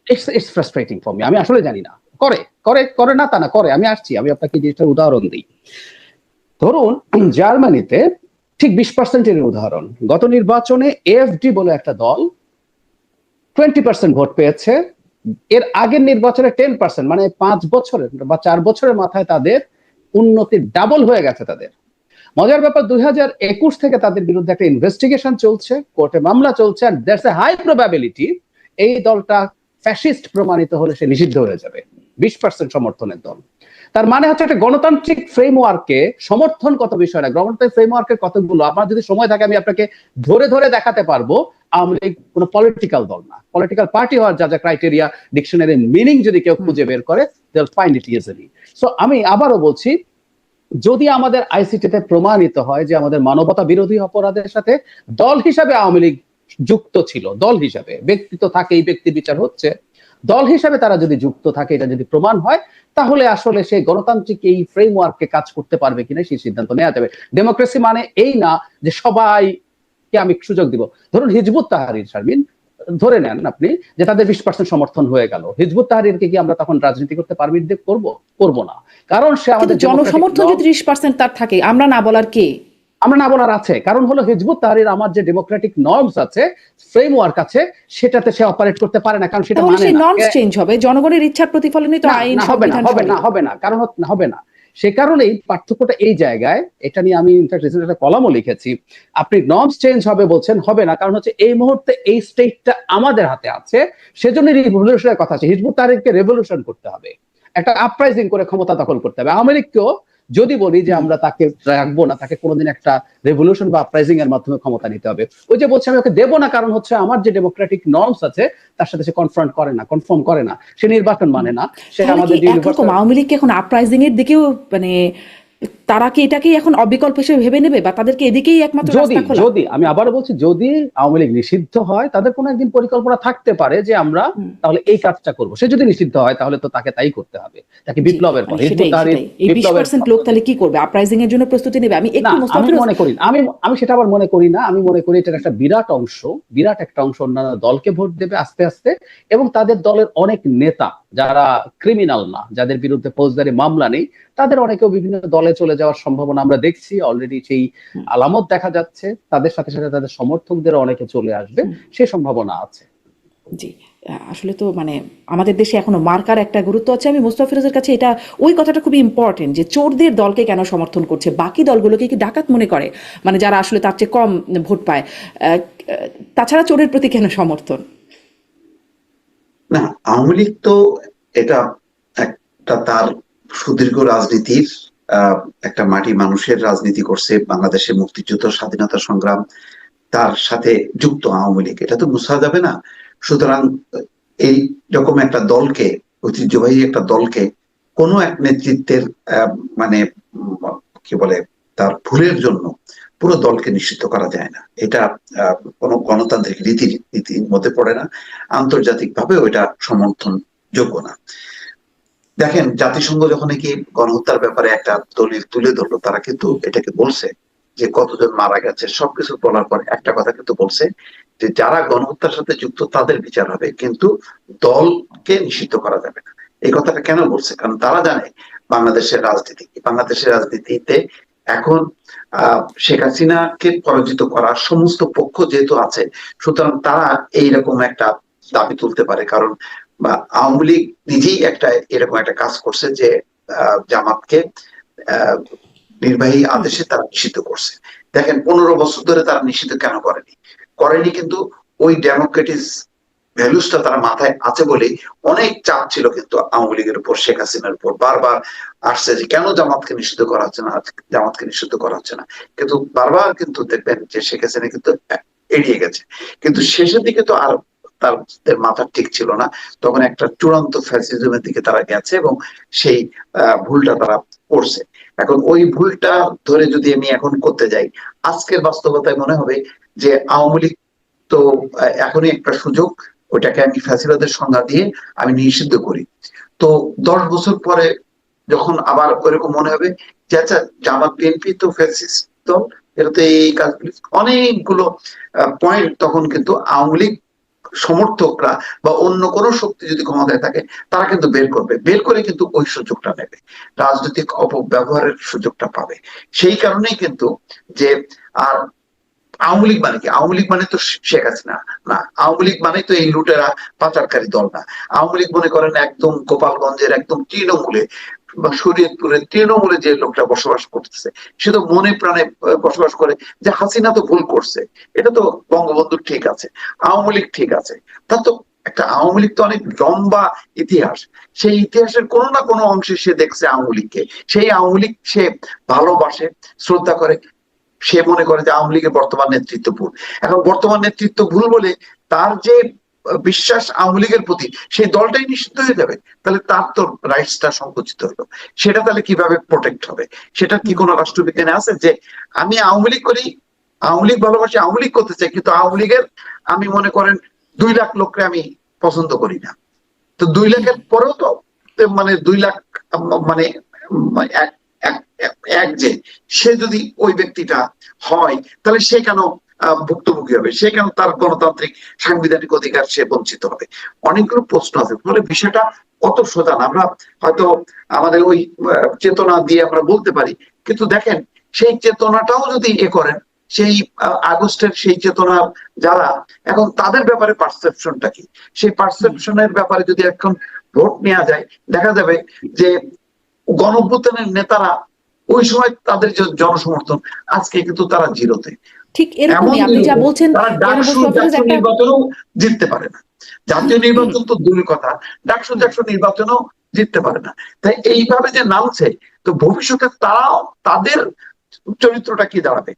B: ইটস ফ্রাস্ট্রেটিং ফর মি, আমি আসলে জানি না। করে করে করে না তা না, করে। আমি আসছি, আমি আপনাকে জিনিসটার উদাহরণ দিই। ধরুন জার্মানিতে ঠিক 20%-এর উদাহরণ, গত নির্বাচনে এএফডি বলে একটা দল 20% ভোট পেয়েছে। এর আগের নির্বাচনে 10%, মানে 5 বছরের বা 4 বছরের মাথায় তাদের উন্নতি ডাবল হয়ে গেছে তাদের। মজার ব্যাপার, 2021 থেকে তাদের বিরুদ্ধে একটা ইনভেস্টিগেশন চলছে, কোর্টে মামলা চলছে, আর দ্যাটস এ হাই প্রবাবিলিটি এই দলটা ফ্যাসিস্ট প্রমাণিত হলে সে নিষিদ্ধ হয়ে যাবে। 20% সমর্থনের দল, তার মানে হচ্ছে একটা গণতান্ত্রিক ফ্রেমওয়ার্কে সমর্থন কত বিষয় না, গণতান্ত্রিক ফ্রেমওয়ার্কের কতগুলো, আমার যদি সময় থাকে আমি আপনাকে ধরে ধরে দেখাতে পারবো। আওয়ামী লীগ কোনো পলিটিক্যাল দল না, পলিটিক্যাল পার্টি হওয়ার যা যা ক্রাইটেরিয়া, ডিকশনারি মিনিং যদি কেউ খুঁজে বের করে, they will find it easily. So আমি আবারও বলছি, যদি আমাদের আইসিটিতে প্রমাণিত হয় যে আমাদের মানবতা বিরোধী অপরাধের সাথে দল হিসাবে আওয়ামী লীগ যুক্ত ছিল, দল হিসাবে, ব্যক্তি তো থাকেই, ব্যক্তি বিচার হচ্ছে, দল হিসাবে তারা যদি যুক্ত থাকে, এটা যদি প্রমাণ হয়, তাহলে আসলে সেই গণতান্ত্রিক এই ফ্রেমওয়ার্কে কাজ করতে পারবে কিনা সেই সিদ্ধান্ত নেওয়া যাবে। ডেমোক্রেসি মানে এই না যে সবাইকে আমি সুযোগ দিব। ধরুন হিজবুত তাহরির, শারমিন, ধরে নেন আপনি যে তাদের 20% সমর্থন হয়ে গেল, হিজবুত তাহরিরকে কি আমরা তখন রাজনীতি করতে পারমিট করবো না? কারণ সে
A: কিন্তু
B: আমাদের
A: জনসমর্থন যদি 30% তার থাকে, আমরা না বলার কে?
B: আমরা না বলার আছে, কারণ হলো হিজবুত তাহরির আমার যে ডেমোক্রেটিক নর্মস আছে, ফ্রেমওয়ার্ক আছে, সেটাতে সে অপারেট করতে পারে না, কারণ সেটা
A: তাহলে
B: মানে
A: সেই
B: না।
A: নর্মস চেঞ্জ হবে, জনগণের ইচ্ছার প্রতিফলনই তো আইন, সংবিধান
B: হবে না, কারণ হবে না। সে কারণেই পার্থক্যটা এই জায়গায়। এটা নিয়ে আমি ইনফ্যাক্ট রিসেন্ট একটা কলামও লিখেছি। আপনি নর্মস চেঞ্জ হবে বলছেন, হবে না, কারণ হচ্ছে এই মুহূর্তে এই স্টেটটা আমাদের হাতে আছে, সেজন্য রিভলিউশনের কথা আছে। হিজবুত তাহরিরকে রেভলিউশন করতে হবে, একটা আপরাইজিং করে ক্ষমতা দখল করতে হবে। আওয়ামী লীগকেও যদি বলি যে আমরা তাকে রাখবো না, তাকে কোনোদিন একটা রেভলিউশন বা আপরাইজিং এর মাধ্যমে ক্ষমতা নিতে হবে। ওই যে বলছে আমি ওকে দেবো না, কারণ হচ্ছে আমার যে ডেমোক্রেটিক নর্মস আছে তার সাথে সে কনফ্রন্ট করে না, কনফার্ম করে না, সে নির্বাচন মানে না, সে আমাদের
A: আওয়ামী লীগ এখন আপরাইজিং এর দিকেও মানে তারা কি এটাকে এখন অবিকল্প হিসেবে ভেবে নেবে, বা তাদেরকে এদিকেই একমাত্র রাস্তা খোলা?
B: যদি আমি আবারও বলছি, যদি আওয়ামী লীগ নিষিদ্ধ হয়, তাদের কোনো একদিন পরিকল্পনা থাকতে পারে যে আমরা তাহলে এই কাজটা করব। সে যদি নিষিদ্ধ হয় তাহলে তো তাকে তাই করতে হবে, তাকে বিপ্লবের পর।
A: এই 20% লোক তাহলে কি করবে? আপরাইজিং এর জন্য প্রস্তুতি নেবে? আমি একটু
B: আমি মনে করি, আমি সেটা আবার মনে করি না। আমি মনে করি এটার একটা বিরাট একটা অংশ অন্যান্য দলকে ভোট দেবে আস্তে আস্তে, এবং তাদের দলের অনেক নেতা যারা ক্রিমিনাল না, যাদের বিরুদ্ধে ফৌজদারি মামলা নেই, তাদের অনেকেও বিভিন্ন দলে চলে যাওয়ার সম্ভাবনা আমরা দেখছি। অলরেডি সেই আলামত দেখা যাচ্ছে। তাদের সাথে সাথে তাদের সমর্থকদের অনেকে চলে আসবে, সেই সম্ভাবনা আছে।
A: জি, আসলে তো মানে আমাদের দেশে এখনো মার্কার একটা গুরুত্ব আছে। আমি মোস্তফা ফিরোজের কাছে এটা, ওই কথাটা খুবই ইম্পর্টেন্ট, যে চোরদের দলকে কেন সমর্থন করছে, বাকি দলগুলোকে কি ডাকাত মনে করে, মানে যারা আসলে তার চেয়ে কম ভোট পায়। তাছাড়া চোরের প্রতি কেন সমর্থন?
C: না, আওয়ামী লীগ তো এটা একটা তার সুদীর্ঘ রাজনীতির একটা মাটি মানুষের রাজনীতি করছে, বাংলাদেশের মুক্তিযুদ্ধ, স্বাধীনতা সংগ্রাম তার সাথে যুক্ত আওয়ামী লীগ, এটা তো মুছা যাবে না। সুতরাং এই রকম একটা দলকে, ঐতিহ্যবাহী একটা দলকে কোনো এক নেতৃত্বের মানে কি বলে, তার ভুলের জন্য পুরো দলকে নিষিদ্ধ করা যায় না। এটা কোনো গণতান্ত্রিক নীতির মধ্যে পড়ে না, আন্তর্জাতিক ভাবে ওইটা সমর্থন যোগ্য না। দেখেন, জাতিসংঘ যখন নাকি গণহত্যার ব্যাপারে একটা দলিল তুলে ধরলো, তারা কিন্তু এটাকে বলছে যে কতজন মারা গেছে, সবকিছু বলার পর একটা কথা কিন্তু বলছে যে যারা গণহত্যার সাথে যুক্ত তাদের বিচার হবে, কিন্তু দলকে নিষিদ্ধ করা যাবে না। এই কথাটা কেন বলছে? কারণ তারা জানে বাংলাদেশের রাজনীতিতে এখন শেখ হাসিনাকে পরাজিত করার সমস্ত পক্ষ যেহেতু আছে, সুতরাং তারা এইরকম একটা দাবি তুলতে পারে। কারণ আওয়ামী লীগ নিজেই একটা এরকম একটা কাজ করছে যে জামাতকে নির্বাহী আদেশে তারা নিষিদ্ধ করছে। দেখেন, 15 বছর ধরে তারা নিষিদ্ধ কেন করেনি কিন্তু ওই ডেমোক্রেটিক ভ্যালুসটা তারা মাথায় আছে বলেই অনেক চাপ ছিল কিন্তু আওয়ামী লীগের উপর, শেখ হাসিনার উপর বারবার আসছে যে কেন জামাতকে নিষিদ্ধ করা হচ্ছে না। কিন্তু বারবার কিন্তু দেখবেন যে শেখ হাসিনা কিন্তু এড়িয়ে গেছে। কিন্তু শেষের দিকে তো আর তাদের মাথা ঠিক ছিল না, তখন একটা চূড়ান্ত ফ্যাসিজমের দিকে তারা গেছে এবং সেই ভুলটা তারা করছে। এখন ওই ভুলটা ধরে যদি আমি এখন করতে যাই, আজকের বাস্তবতায় মনে হবে যে আওয়ামী লীগ তো এখনই একটা সুযোগ, ওটাকে আমি ফ্যাসিবাদের সংজ্ঞা দিয়ে আমি নিষিদ্ধ করি। তো 10 বছর পরে যখন আবার ওইরকম মনে হবে যে আচ্ছা, জামাত বিএনপি তো ফ্যাসিস্ট দল, এটা তো এই কাজগুলি, অনেকগুলো পয়েন্ট তখন কিন্তু আওয়ামী লীগ সমর্থকরা বা অন্য কোনো শক্তি যদি ক্ষমতায় থাকে তারা কিন্তু বের করে কিন্তু ওই সুযোগটা নেবে, রাজনৈতিক অপব্যবহারের সুযোগটা পাবে। সেই কারণেই কিন্তু যে আর আওয়ামী লীগ মানে কি? আওয়ামী লীগ মানে তো শেখ হাসিনা না, আওয়ামী লীগ মানে তো এই লুটেরা পাচারকারী দল না। আওয়ামী লীগ মনে করেন একদম গোপালগঞ্জের একদম তৃণমূলে বা শরীয়তপুরের তৃণমূলে যে লোকটা বসবাস করতেছে, সে তো মনে প্রাণে বসবাস করে যে হাসিনা তো ভুল করছে, এটা তো বঙ্গবন্ধু ঠিক আছে, আওয়ামী লীগ ঠিক আছে। তা তো একটা আওয়ামী লীগ তো অনেক লম্বা ইতিহাস, সেই ইতিহাসের কোনো না কোনো অংশে সে দেখছে আওয়ামী লীগকে, সেই আওয়ামী লীগ সে ভালোবাসে, শ্রদ্ধা করে। সে মনে করে যে আওয়ামী লীগের বর্তমান নেতৃত্ব ভুল। এখন বর্তমান নেতৃত্ব ভুল বলে তার যে বিশ্বাস আওয়ামী লীগের প্রতি, সেই দলটাই নিষিদ্ধ হয়ে যাবে, তাহলে তার তো রাইটসটা সংকুচিত হলো। সেটা তাহলে কিভাবে প্রোটেক্ট হবে? সেটা কি কোনো রাষ্ট্রবিজ্ঞানে আছে যে আমি আওয়ামী লীগ করি, আওয়ামী লীগ ভালোবাসি, আওয়ামী লীগ করতে চাই, কিন্তু আওয়ামী লীগের আমি মনে করেন 2 লাখ লোককে আমি পছন্দ করি না, তো 2 লাখের পরেও তো মানে 2 লাখ মানে এক যে সে যদি ওই ব্যক্তিটা হয়, তাহলে সে কেন ভুক্তভোগী হবে, সেখানে তার গণতান্ত্রিক সাংবিধানিক অধিকার সে বঞ্চিত হবে। অনেকগুলো প্রশ্ন আছে, ফলে বিষয়টা কত সোজা না। আমরা হয়তো আমাদের ওই চেতনা দিয়ে আমরা বলতে পারি, কিন্তু দেখেন সেই চেতনাটাও যদি করেন, সেই আগস্টের সেই চেতনা যারা এখন, তাদের ব্যাপারে পারসেপশনটা কি, সেই পারসেপশনের ব্যাপারে যদি এখন ভোট নেওয়া যায়, দেখা যাবে যে গণঅভ্যুত্থানের নেতারা ওই সময় তাদের যে জনসমর্থন, আজকে কিন্তু তারা জিরোতে।
A: ঠিক
C: এমন
A: এরকমই আপনি যা বলছেন
C: তারা ডাকসু নির্বাচনেও জিততে পারে না, জাতীয় নির্বাচন তো দূরের কথা, ডাকসু নির্বাচনেও জিততে পারে না। তাই এইভাবে যে নামছে, তো ভবিষ্যতে তারাও তাদের চরিত্রটা কি দাঁড়াবে,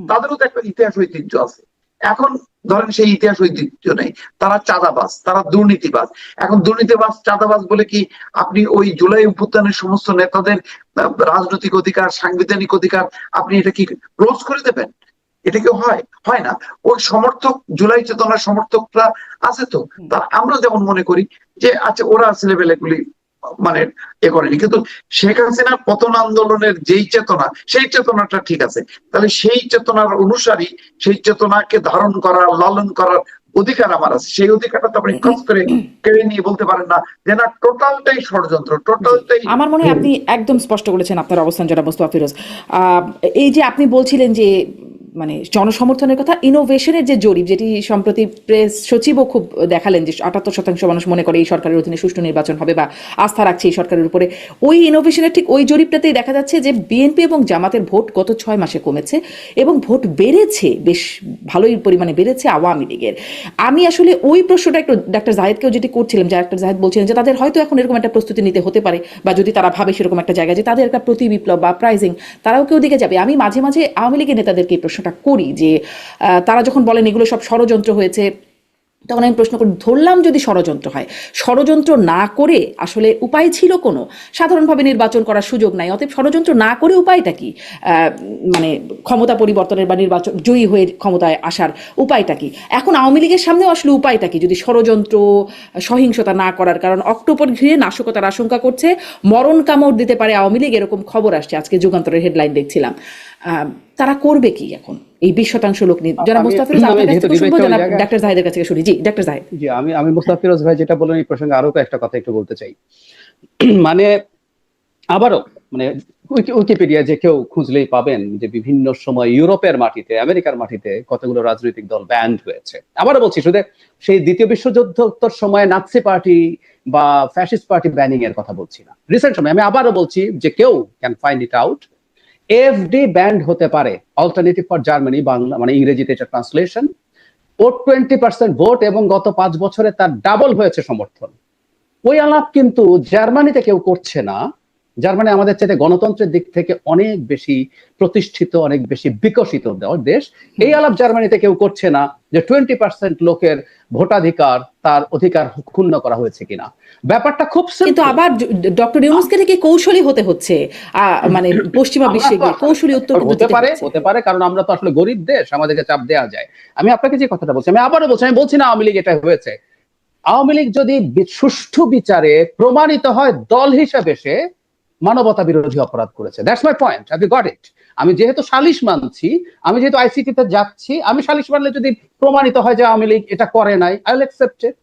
C: তাদেরও তো একটা ইতিহাস ঐতিহ্য আছে। এখন ধরেন সেই ইতিহাস ঐতিহ্য নেই, তারা চাঁদাবাজ, তারা দুর্নীতিবাজ। এখন দুর্নীতিবাজ চাঁদাবাজ বলে কি আপনি ওই জুলাই অভ্যুত্থানের সমস্ত নেতাদের রাজনৈতিক অধিকার, সাংবিধানিক অধিকার আপনি এটা কি ক্লোজ করে দেবেন? এটা কি হয়? হয় না। ওই সমর্থক, জুলাই চেতনার সমর্থকরা আছে তো, তা আমরা যেমন মনে করি যে আচ্ছা ওরা ছেলেবেলে এগুলি মানে করেনি, কিন্তু শেখ হাসিনার পতন আন্দোলনের যেই চেতনা, সেই চেতনাটা ঠিক আছে। তাহলে সেই চেতনার অনুসারী, সেই চেতনাকে ধারণ করার, লালন করার অধিকার আমার আছে। সেই অধিকারটা তো আপনি খরচ করে কেড়ে নিয়ে বলতে পারেন না যে না, টোটালটাই ষড়যন্ত্র, টোটালটাই।
A: আমার মনে হয় আপনি একদম স্পষ্ট করেছেন আপনার অবস্থান, জনাব মোস্তফা ফিরোজ। এই যে আপনি বলছিলেন যে মানে জনসমর্থনের কথা, ইনোভেশনের যে জরিপ, যেটি সম্প্রতি প্রেস সচিবও খুব দেখালেন যে 78% মানুষ মনে করে এই সরকারের অধীনে সুষ্ঠু নির্বাচন হবে বা আস্থা রাখছে এই সরকারের উপরে। ওই ইনোভেশনের ঠিক ওই জরিপটাতেই দেখা যাচ্ছে যে বিএনপি এবং জামাতের ভোট গত 6 মাসে কমেছে এবং ভোট বেড়েছে, বেশ ভালোই পরিমাণে বেড়েছে আওয়ামী লীগের। আমি আসলে ওই প্রশ্নটা একটু ডাক্তার জাহেদকেও যেটি করছিলাম, যে ডাক্তার জাহেদ বলছিলেন যে তাদের হয়তো এখন এরকম একটা প্রস্তুতি নিতে হতে পারে, বা যদি তারা ভাবে সেরকম একটা জায়গায় যে তাদের একটা প্রতি বিপ্লব বা প্রাইজিং, তারাও কেউ দিকে যাবে। আমি মাঝে মাঝে আওয়ামী লীগের নেতাদেরকে এই প্রশ্নটা করি যে তারা যখন বলেন এগুলো সব ষড়যন্ত্র হয়েছে, তখন আমি প্রশ্ন করি, ধরলাম যদি ষড়যন্ত্র হয়, ষড়যন্ত্র না করে আসলে উপায় ছিল কোনো? সাধারণভাবে নির্বাচন করার সুযোগ নাই, অতএব ষড়যন্ত্র না করে উপায়টা কি? মানে ক্ষমতা পরিবর্তনের বা নির্বাচন জয়ী হয়ে ক্ষমতায় আসার উপায়টা কি? এখন আওয়ামী লীগের সামনেও আসলে উপায়টা কি যদি ষড়যন্ত্র, সহিংসতা না করার? কারণ অক্টোবর ঘিরে নাশকতার আশঙ্কা করছে, মরণ কামড় দিতে পারে আওয়ামী লীগ, এরকম খবর আসছে, আজকে যুগান্তরের হেডলাইন দেখছিলাম। তারা করবে কি এখন এই 20% লোক নিয়ে? জনাব মোস্তফা ফিরোজ, আপনার কাছে তো শুনবো, জনাব ডাক্তার জাহিদের কাছে শুনি। জি ডাক্তার জাহিদ।
B: জি, আমি মোস্তফা ফিরোজ ভাই যেটা বললেন এই প্রসঙ্গে আরো একটা কথা একটু বলতে চাই। মানে আবারও মানে উইকিপিডিয়া যে কেউ খুঁজলেই পাবেন যে বিভিন্ন সময় ইউরোপের মাটিতে, আমেরিকার মাটিতে কতগুলো রাজনৈতিক দল ব্যান্ড হয়েছে। আবারও বলছি, শুধু সেই দ্বিতীয় বিশ্বযুদ্ধোত্তর সময় নাৎসি পার্টি বা ফ্যাসিস্ট পার্টি ব্যানিং এর কথা বলছি না, রিসেন্ট সময়। আমি আবারও বলছি যে কেউ can find it out, FD band হতে পারে, অল্টারনেটিভ ফর জার্মানি, বাংলা মানে ইংরেজিতে এটা ট্রান্সলেশন। ওর 20% ভোট এবং গত 5 বছরে তার ডাবল হয়েছে সমর্থন। ওই আলাপ কিন্তু জার্মানিতে কেউ করছে না। জার্মানি আমাদের চাইতে গণতন্ত্রের দিক থেকে অনেক বেশি প্রতিষ্ঠিত, অনেক বেশি বিকশিত দেশ। এই আলাপ জার্মানিতে কেউ করছে না যে 20% লোকের ভোটাধিকার, তার অধিকার ক্ষুণ্ণ করা হয়েছে কিনা। ব্যাপারটা খুব সিম্পল।
A: কিন্তু আবার ডক্টর ইউনূসকে থেকে কৌশলী হতে হচ্ছে, মানে পশ্চিমা বিশ্বে গিয়ে কৌশলী উত্তর
B: হতে পারে, কারণ আমরা তো আসলে গরিব দেশ, আমাদেরকে চাপ দেওয়া যায়। আমি আপনাকে যে কথাটা বলছি, আমি আবারও বলছি, আমি বলছি না আওয়ামী লীগ এটা হয়েছে। আওয়ামী লীগ যদি সুষ্ঠু বিচারে প্রমাণিত হয় দল হিসেবে সে মানবতা বিরোধী অপরাধ করেছে, that's my point, have you got it? আমি যেহেতু সালিশ মানছি, আমি যেহেতু আইসিটিতে যাচ্ছি, আমি সালিশ মানলে যদি প্রমাণিত হয় যে আওয়ামী লীগ এটা করে নাই, আই উইল অ্যাকসেপ্ট ইট।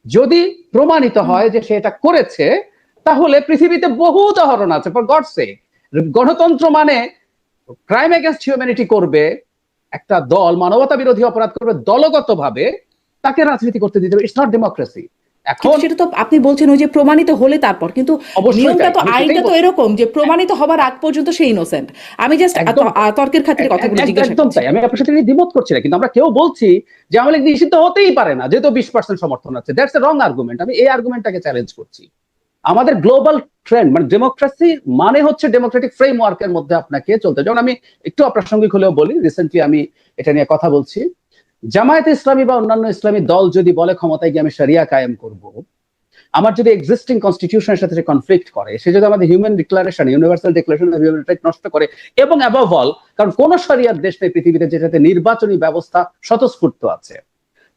B: যদি প্রমাণিত হয় যে সে এটা করেছে, তাহলে পৃথিবীতে বহু উদাহরণ আছে, ফর গডস সেক। গণতন্ত্র মানে ক্রাইম এগেইনস্ট হিউম্যানিটি করবে একটা দল, মানবতা বিরোধী অপরাধ করবে দলগতভাবে, তাকে রাজনীতি করতে দিতে হবে। It's not democracy.
A: এখন সেটা তো আপনি বলছেন ওই যে প্রমাণিত হলে তারপর, কিন্তু নিয়মটা তো, আইনটা তো এরকম যে প্রমাণিত হবার আগ পর্যন্ত সে ইনোসেন্ট। আমি জাস্ট তর্কের খাতিরে কথাগুলো জিজ্ঞাসা করছি।
B: আমি আপনার সাথে দ্বিমত করছি না, কিন্তু আমরা কেউ বলছি যে আওয়ামী লীগ নিষিদ্ধ হতেই পারে না যেহেতু 20% সমর্থন আছে। That's a wrong argument. আমি এই আর্গুমেন্টটাকে চ্যালেঞ্জ করছি। আমাদের গ্লোবাল ট্রেন্ড মানে ডেমোক্রেসি মানে হচ্ছে ডেমোক্রেটিক ফ্রেমওয়ার্কের মধ্যে আপনাকে চলতে। যেমন আমি একটু অপ্রাসঙ্গিক হলেও বলি, রিসেন্টলি আমি এটা নিয়ে কথা বলছি, জামায়াতে ইসলামী বা অন্যান্য ইসলামী দল যদি বলে ক্ষমতায় গিয়ে আমি শরিয়া কায়েম করব, আমার যদি এক্সিস্টিং কনস্টিটিউশনের সাথে কনফ্লিক্ট করে, সে যদি আমাদের human declaration, universal declaration of human right নষ্ট করে, এবং অ্যাবভ অল, কারণ কোন শরিয়ার দেশ নেই পৃথিবীতে যেটাতে নির্বাচনী ব্যবস্থা স্বতঃস্ফূর্ত আছে,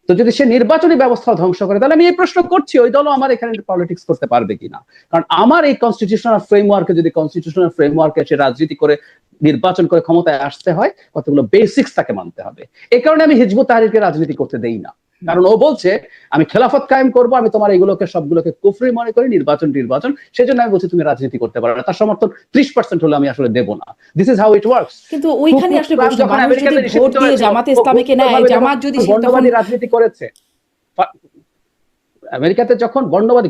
B: তো যদি সে নির্বাচনী ব্যবস্থা ধ্বংস করে, তাহলে আমি এই প্রশ্ন করছি ওই দলও আমার এখানে পলিটিক্স করতে পারবে কিনা। কারণ আমার এই কনস্টিটিউশনাল ফ্রেমওয়ার্কে যদি কনস্টিটিউশনাল ফ্রেমওয়ার্কে সে রাজনীতি করে নির্বাচন করে ক্ষমতায় আসতে হয়, কতগুলো বেসিক্স তাকে মানতে হবে। এই কারণে আমি হিজবুত তাহরিরকে রাজনীতি করতে দেই না, কারণ ও বলছে আমি খেলাফত কায়েম করবো, আমি তোমার এগুলোকে সবগুলোকে কুফরি মনে করি, নির্বাচন সেজন্য আমি বলছি তুমি রাজনীতি করতে পারো না। তার সমর্থন 30% হলে আমি আসলে দেব না। This is how it works.
A: কিন্তু ওইখানে আসলে প্রশ্ন, মানুষ যদি ভোট দিয়ে জামাতে ইসলামীকে নেয়, জামাত যদি
B: বর্ণবাদী রাজনীতি করেছে, আমেরিকাতে যখন বর্ণবাদী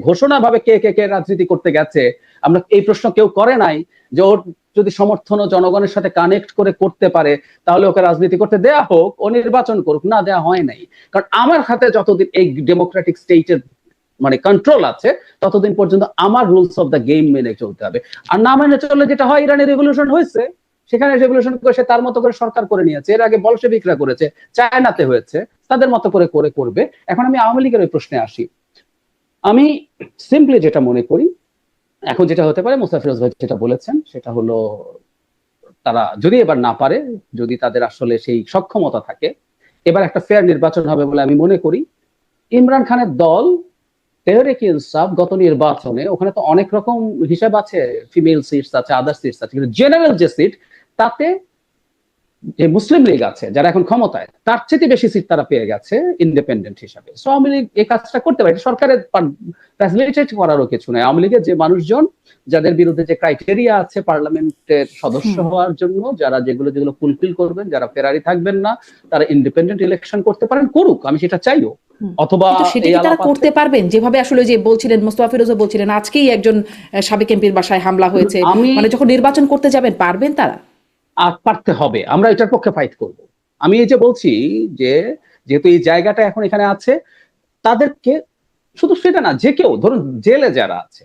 B: ঘোষণা ভাবে কে কে কে রাজনীতি করতে গেছে, আমরা এই প্রশ্ন কেউ করে নাই যে ওর যদি সমর্থন ও জনগণের সাথে কানেক্ট করে করতে পারে তাহলে ওকে রাজনীতি করতে দেয়া হোক, ও নির্বাচন করুক। না, দেয়া হয় নাই। কারণ আমার হাতে যতদিন এই ডেমোক্রেটিক স্টেটের মানে কন্ট্রোল আছে ততদিন পর্যন্ত আমার রুলস অফ দ্য গেম মেনে চলতে হবে। আর না মেনে চললে যেটা হয়, ইরানের রেভলিউশন হয়েছে, সেখানে রেভলিউশন করে সে তার মতো করে সরকার করে নিয়েছে। এর আগে বলশেভিকরা করেছে, চায়নাতে হয়েছে, তাদের মতো করে করবে। এখন আমি আওয়ামী লীগের ওই প্রশ্নে আসি। আমি সিম্পলি যেটা মনে করি, এখন যেটা হতে পারে, মুস্তাফা ফিরোজ ভাই যেটা বলেছেন সেটা হলো, তারা যদি এবার না পারে, যদি তাদের আসলে সেই সক্ষমতা থাকে, এবার একটা ফেয়ার নির্বাচন হবে বলে আমি মনে করি। ইমরান খানের দল তেহরিকে ইনসাফ গত নির্বাচনে, ওখানে তো অনেক রকম হিসাব আছে, ফিমেল সিটস আছে, আদার সিটস আছে, কিন্তু জেনারেল যে সিট, তাতে যে মুসলিম লীগ আছে যারা এখন ক্ষমতায়, তার চেয়ে বেশি সিট তারা পেয়ে গেছে ইন্ডিপেন্ডেন্ট হিসাবে। সো আওয়ামী লীগ এই কাজটা করতে পারে, সরকারের ফ্যাসিলিটেট করারও কিছু নয়। আওয়ামী লীগের যে মানুষজন যাদের বিরুদ্ধে যে ক্রাইটেরিয়া আছে পার্লামেন্টের সদস্য হওয়ার জন্য, যারা যেগুলো ফুলফিল করবেন, যারা ফেরারি থাকবেন না, তারা ইন্ডিপেন্ডেন্ট ইলেকশন করতে পারেন, করুক, আমি সেটা চাইও। অথবা
A: সেটা কি তারা করতে পারবেন? যেভাবে আসলে যে বলছিলেন, মোস্তফা ফিরোজও বলছিলেন আজকেই একজন সাবেক এমপির বাসায় হামলা হয়েছে, মানে যখন নির্বাচন করতে যাবেন পারবেন তারা?
B: আর পারতে হবে, আমরা এটার পক্ষে ফাইট করব। আমি এই যে বলছি যে যেহেতু এই জায়গাটা এখন এখানে আছে, তাদেরকে শুধু সেটা না, যে কেউ ধরুন জেলে যারা আছে,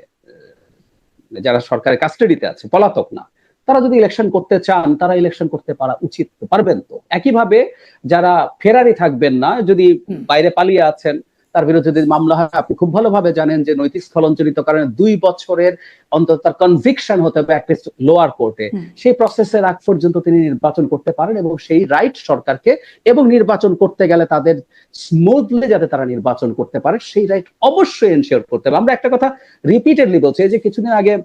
B: যারা সরকারের কাস্টাডিতে আছে, পলাতক না, তারা যদি ইলেকশন করতে চান, তারা ইলেকশন করতে পারা উচিত, পারবেন তো। একইভাবে যারা ফেরারি থাকবেন না, যদি বাইরে পালিয়ে আছেন, তার বিরুদ্ধে যদি মামলা হয়, আপনি খুব ভালোভাবে জানেন যে নৈতিক স্থলনজনিত কারণে 2 বছরের অন্তত তার কনভিকশন হতে হবে অ্যাটলিস্ট লোয়ার কোর্টে। সেই প্রসেসের আগ পর্যন্ত তিনি নির্বাচন করতে পারেন, এবং সেই রাইট সরকারকে, এবং নির্বাচন করতে গেলে তাদের স্মুথলি যাতে তারা নির্বাচন করতে পারে সেই রাইট অবশ্যই এনশিওর করতে হবে। আমরা একটা কথা রিপিটেডলি বলছি, যে কিছুদিন আগে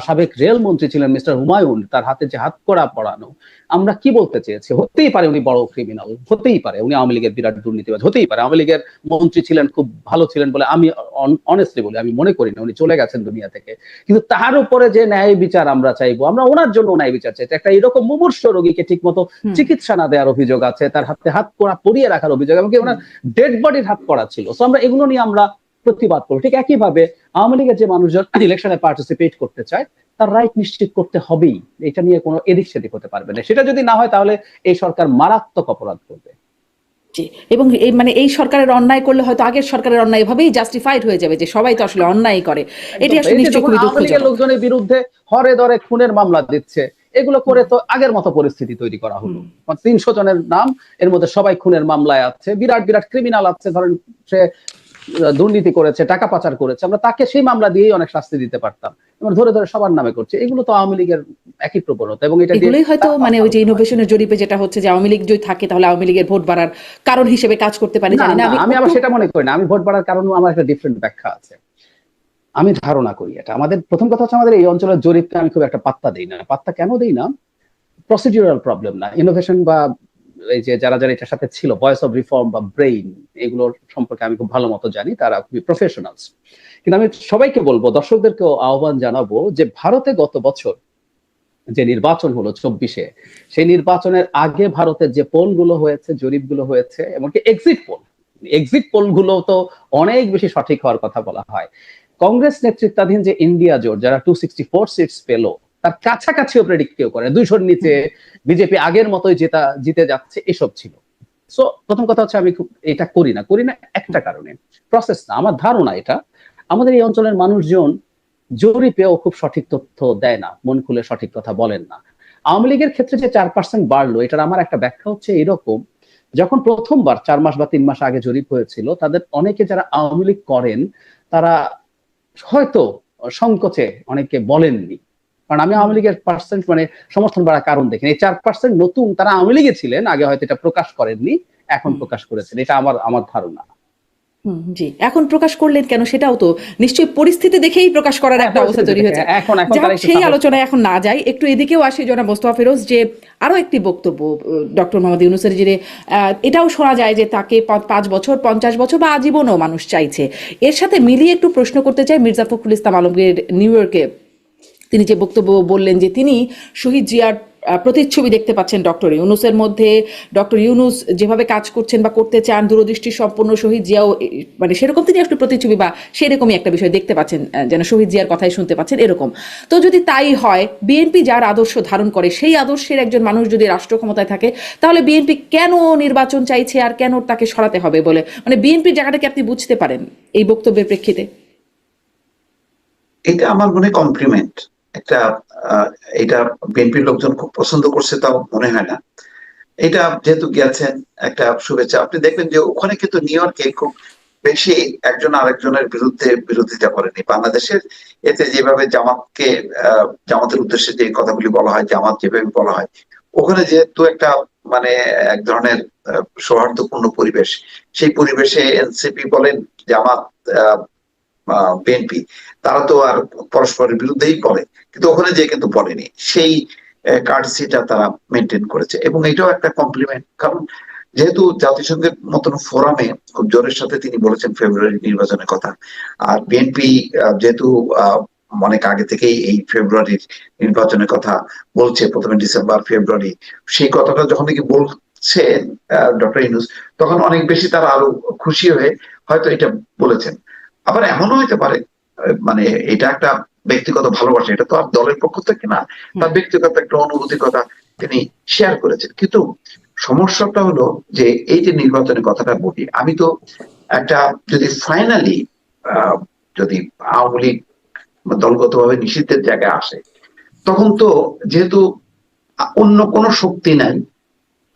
B: সাবেক রেল মন্ত্রী ছিলেন মিস্টার হুমায়ুন, তার হাতে যে হাত কড়া পড়ানো, আমরা কি বলতে চেয়েছি? হতেই পারে উনি বড় ক্রিমিনাল, হতেই পারে উনি আওয়ামী লীগের বিরাট দুর্নীতিবাজ, হতেই পারে আওয়ামী লীগের মন্ত্রী ছিলেন, খুব ভালো ছিলেন বলে আমি অনেস্টলি বলি, আমি মনে করি না উনি চলে গেছেন দুনিয়া থেকে। কিন্তু তার উপরে যে ন্যায় বিচার আমরা চাইবো, আমরা ওনার জন্য ন্যায় বিচার চাইছি। একটা এরকম মুমূর্ষ রোগীকে ঠিক মতো চিকিৎসা না দেওয়ার অভিযোগ আছে, তার হাতে হাত কড়া পরিয়ে রাখার অভিযোগ, এমনকি ওনার ডেড বডির হাত কড়া ছিল। সো আমরা এগুলো নিয়ে আমরা প্রতিবাদ করবো। ঠিক একইভাবে আওয়ামী লীগের যে মানুষজন ইলেকশনে পার্টিসিপেট করতে চায়, তার রাইট নিশ্চিত করতে হবেই, এটা নিয়ে কোনো এদিক সেদিক হতে পারবে না। সেটা যদি না হয় তাহলে এই সরকার মারাত্মক অপরাধ করবে।
A: এবং এই মানে এই সরকারের অন্যায় করলে হয়তো আগের সরকারের অন্যায় এভাবেই জাস্টিফাইড হয়ে যাবে, যে সবাই তো আসলে অন্যায় করে। এটি আসলে নিশ্চয়ই খুবই দুঃখজনক।
B: লোকজনের বিরুদ্ধে হরে দরে খুনের মামলা দিচ্ছে, এগুলো করে তো আগের মতো পরিস্থিতি তৈরি করা হলো। 300 জনের নাম, এর মধ্যে সবাই খুনের মামলায় আছে, বিরাট বিরাট ক্রিমিনাল আছে, ধরেন সে দুর্নীতি করেছে, টাকা পাচার করেছে, আমরা তাকে সেই মামলা দিয়েই অনেক শাস্তি দিতে পারতাম। ধরে ধরে সবার নামে করছে, এগুলো তো আওয়ামী লীগের একই প্রবণতা। এবং এটা
A: এগুলোই হয়তো মানে ওই যে ইনোভেশনের জরিপে যেটা হচ্ছে যে আওয়ামী লীগ যদি থাকে তাহলে আওয়ামী লীগের ভোট বাড়ার কারণ হিসেবে কাজ করতে পারে। জানি না,
B: আমি আবার সেটা মনে করি না। আমি ভোট বাড়ার কারণ আমার একটা ডিফারেন্ট ব্যাখ্যা আছে, আমি ধারণা করি এটা। আমাদের প্রথম কথা হচ্ছে, আমাদের এই অঞ্চলের জরিপকে আমি খুব একটা পাত্তা দেই না। পাত্তা কেন দেই না? প্রসিডিউরাল প্রবলেম না, ইনোভেশন বা এই যে যারা যারা এটার সাথে ছিল, ভয়েস অফ রিফর্ম বা ব্রেইন, এগুলোর সম্পর্কে আমি খুব ভালো মতো জানি, তারা খুবই প্রফেশনালস। কিন্তু আমি সবাইকে বলবো, দর্শকদেরকেও আহ্বান জানাবো, যে ভারতে গত বছর যে নির্বাচন হলো 24-এ, সেই নির্বাচনের আগে ভারতের যে পোলগুলো হয়েছে, জরিপগুলো হয়েছে, এমনকি এক্সিট পোলগুলো তো অনেক বেশি সঠিক হওয়ার কথা বলা হয়। কংগ্রেস নেতৃত্বাধীন যে ইন্ডিয়া জোট, যারা 264 সিটস পেল, তার কাছাকাছিও প্রেডিক্ট কেউ করে 200-র নিচে বিজেপি আগের মতোই জিতে যাচ্ছে, এসব ছিল। সো প্রথম কথা হচ্ছে, আমি এটা করি না একটা কারণে, প্রসেস না, আমার ধারণা এটা আমাদের এই অঞ্চলের মানুষজন জরিপেও খুব সঠিক তথ্য দেয় না, মন খুলে সঠিক কথা বলেন না। আওয়ামী লীগের ক্ষেত্রে যে 4% বাড়লো, এটার আমার একটা ব্যাখ্যা হচ্ছে এরকম, যখন প্রথমবার 4 মাস বা 3 মাস আগে জরিপ হয়েছিল, তাদের অনেকে যারা আওয়ামী লীগ করেন, তারা হয়তো সংকোচে অনেকে বলেননি। কারণ আমি আওয়ামী লীগের পার্সেন্ট মানে সমর্থন বাড়ার কারণ দেখেন, এই 4% নতুন, তারা আওয়ামী লীগে ছিলেন আগে, হয়তো এটা প্রকাশ করেননি, এখন প্রকাশ করেছেন, এটা আমার ধারণা।
A: জি, এখন প্রকাশ করলেন কেন, সেটাও তো নিশ্চয়ই পরিস্থিতি দেখেই প্রকাশ করার একটা অবস্থা তৈরি হয়েছে।
B: এখন
A: যাই
B: তারা
A: হোক,
B: একটু
A: সেই
B: সাহস
A: আলোচনায় এখন না যাই, একটু এদিকেও আসে জনাব মোস্তফা ফিরোজ, যে আরো একটি বক্তব্য ডক্টর মোহাম্মদ ইউনূসের, যে এটাও শোনা যায় যে তাকে 5 বছর, 50 বছর বা আজীবনও মানুষ চাইছে। এর সাথে মিলিয়ে একটু প্রশ্ন করতে চাই, মির্জা ফখরুল ইসলাম আলমগীর নিউ ইয়র্কে তিনি যে বক্তব্য বললেন যে তিনি শহীদ জিয়ার প্রতিচ্ছবি দেখতে পাচ্ছেন ডক্টর ইউনূসের মধ্যে। ডক্টর ইউনূস যেভাবে কাজ করছেন বা করতে চান, দূরদৃষ্টি সম্পন্ন, শহীদ জিয়াও মানে সেরকম তিনি একটা প্রতিচ্ছবি বা সেরকমই একটা বিষয় দেখতে পাচ্ছেন, যেন শহীদ জিয়ার কথাই শুনতে পাচ্ছেন এরকম। তো যদি তাই হয়, বিএনপি যার আদর্শ ধারণ করে সেই আদর্শের একজন মানুষ যদি রাষ্ট্র ক্ষমতায় থাকে, তাহলে বিএনপি কেন নির্বাচন চাইছে আর কেন তাকে সরাতে হবে বলে, মানে বিএনপির জায়গাটাকে আপনি বুঝতে পারেন এই বক্তব্যের প্রেক্ষিতে?
C: এটা আমার মনে কমপ্লিমেন্ট একটা। এটা বিএনপির লোকজন খুব পছন্দ করছে তাও মনে হয় না। এটা যেহেতু গেছেন, একটা শুভেচ্ছা। আপনি দেখবেন যে ওখানে কিন্তু নিউ ইয়র্কে খুব বেশি একজন আরেকজনের বিরুদ্ধে বিরোধিতা করেনি বাংলাদেশের। এতে যেভাবে জামাতকে জামাতের উদ্দেশ্যে যে কথাগুলি বলা হয়, জামাত যেভাবে বলা হয়, ওখানে যেহেতু একটা মানে এক ধরনের সৌহার্দ্যপূর্ণ পরিবেশ, সেই পরিবেশে এনসিপি বলেন, জামাত, বিএনপি, তারা তো আর পরস্পরের বিরুদ্ধেই বলে, কিন্তু ওখানে যে কিন্তু বলেনি। সেই কার্ডসিটা তারা মেনটেন করেছে, এবং এটাও একটা কমপ্লিমেন্ট। কারণ যেহেতু জাতিসংঘের মতন ফোরামে খুব জোরের সাথে তিনি বলেছেন ফেব্রুয়ারি নির্বাচনের কথা, আর বিএনপি যেহেতু অনেক আগে থেকেই এই ফেব্রুয়ারির নির্বাচনের কথা বলছে, প্রথমে ডিসেম্বর ফেব্রুয়ারি, সেই কথাটা যখন নাকি বলছেন ডক্টর ইউনূস, তখন অনেক বেশি তারা আরো খুশি হয়ে হয়তো এটা বলেছেন। আবার এমনও হইতে পারে মানে এটা একটা ব্যক্তিগত ভালোবাসা, এটা তো আর দলের পক্ষ থেকে না, তার ব্যক্তিগত একটা অনুভূতির কথা তিনি শেয়ার করেছেন। কিন্তু সমস্যাটা হলো যে এই যে নির্বাচনের কথাটা বলি, আমি তো একটা যদি ফাইনালি যদি আওয়ামী লীগ দলগতভাবে নিষিদ্ধের জায়গায় আসে, তখন তো যেহেতু অন্য কোনো শক্তি নাই,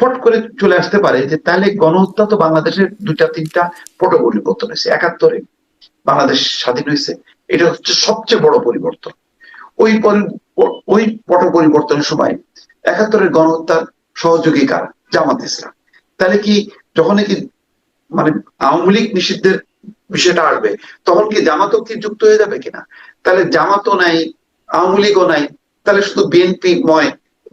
C: ফট করে চলে আসতে পারে যে তাহলে গণহত্যা তো বাংলাদেশের 2-3টা পট পরিবর্তন হয়েছে। 71-এ বাংলাদেশ স্বাধীন হয়েছে, এটা হচ্ছে সবচেয়ে বড় পরিবর্তন। ওই ওই পট পরিবর্তনের সময় 71-এর গণহত্যার সহযোগী কারা? জামাত ইসলাম। তাহলে কি যখন কি মানে আওয়ামী লীগ নিষিদ্ধের বিষয়টা আসবে, তখন কি জামাতও কি যুক্ত হয়ে যাবে কিনা? তাহলে জামাতও নাই, আওয়ামী লীগও নাই, তাহলে শুধু বিএনপি ময়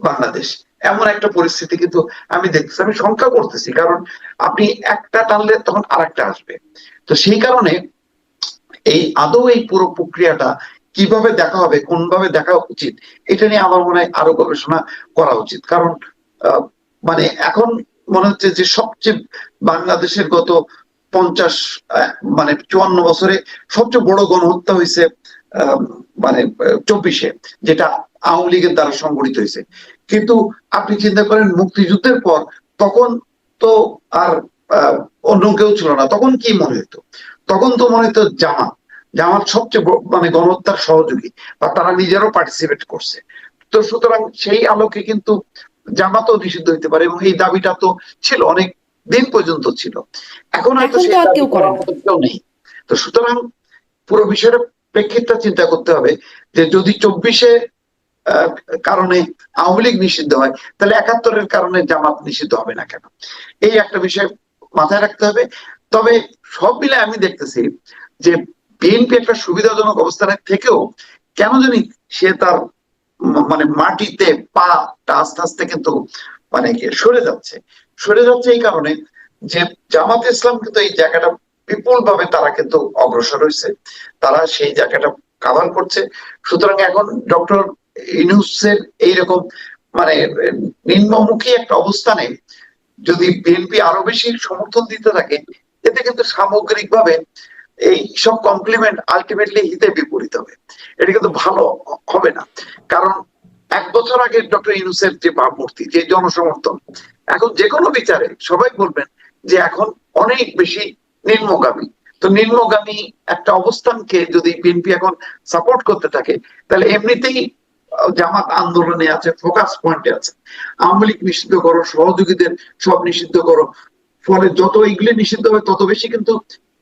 C: বাংলাদেশ, এমন একটা পরিস্থিতি কিন্তু আমি দেখতেছি। আমি শঙ্কা করতেছি, কারণ আপনি একটা টানলে তখন আর একটা আসবে। তো সেই কারণে এই আদৌ এই পুরো প্রক্রিয়াটা কিভাবে দেখা হবে, কোনভাবে দেখা উচিত, এটা নিয়ে আমার মনে হয় আরো গবেষণা করা উচিত। কারণ মানে এখন মনে হচ্ছে যে সবচেয়ে বাংলাদেশের গত 50 মানে 54 বছরে সবচেয়ে বড় গণহত্যা হয়েছে মানে 24-এ, যেটা আওয়ামী লীগের দ্বারা সংগঠিত হয়েছে। কিন্তু আপনি চিন্তা করেন মুক্তিযুদ্ধের পর, তখন তো আর অন্য কেউ ছিল না। তখন কি মনে হতো? তখন তো মনে হতো জামাত, জামাত সবচেয়ে মানে গণহত্যার সহযোগী, বা তারা নিজেরাও পার্টিসিপেট করছে। তো সুতরাং সেই আলোকে কিন্তু জামাতও নিষিদ্ধ হইতে পারে, এবং এই দাবিটা তো ছিল অনেক দিন পর্যন্ত ছিল। এখন হয়তো
A: এখন তো
C: সেই
A: আর
C: দাবি
A: কেউ করে
C: করার
A: না।
C: মতো কেউ নেই। তো সুতরাং পুরো বিষয়টা প্রেক্ষিতটা চিন্তা করতে হবে, যে যদি 24-এ কারণে আওয়ামী লীগ নিষিদ্ধ হয়, তাহলে 71-এর কারণে জামাত নিষিদ্ধ হবে না কেন? এই একটা বিষয় মাথায় রাখতে হবে। তবে সব মিলে আমি দেখতেছি যে বিএনপি একটা সুবিধাজনক অবস্থানে থেকেও কেন জানি সে তার মানে মাটিতে পাটা আস্তে আস্তে কিন্তু মানে সরে যাচ্ছে। সরে যাচ্ছে এই কারণে যে জামাত ইসলাম কিন্তু এই জায়গাটা বিপুল ভাবে তারা কিন্তু অগ্রসর হয়েছে, তারা সেই জায়গাটা কাভার করছে। সুতরাং এখন ডক্টর ইউনূসের এইরকম মানে নিম্নমুখী একটা অবস্থানে যদি বিএনপি আরো বেশি সমর্থন দিতে থাকে, এতে কিন্তু সামগ্রিকভাবে এই সব কমপ্লিমেন্ট আলটিমেটলি হিতে বিপরীত হবে। এটা কিন্তু ভালো হবে না। কারণ 1 বছর আগে ডক্টর ইউনূসের যে ভাবমূর্তি, যে জনসমর্থন, এখন যে কোনো বিচারে সবাই বলবেন যে এখন অনেক বেশি নিম্নগামী। তো নিম্নগামী একটা অবস্থানকে যদি বিএনপি এখন সাপোর্ট করতে থাকে, তাহলে এমনিতেই জামাত আন্দোলনে আছে, ফোকাস পয়েন্টে আছে। আওয়ামী লীগ নিষিদ্ধ করো, সহযোগীদের সব নিষিদ্ধ করো, ফলে যত এগুলি নিষিদ্ধ হবে তত বেশি কিন্তু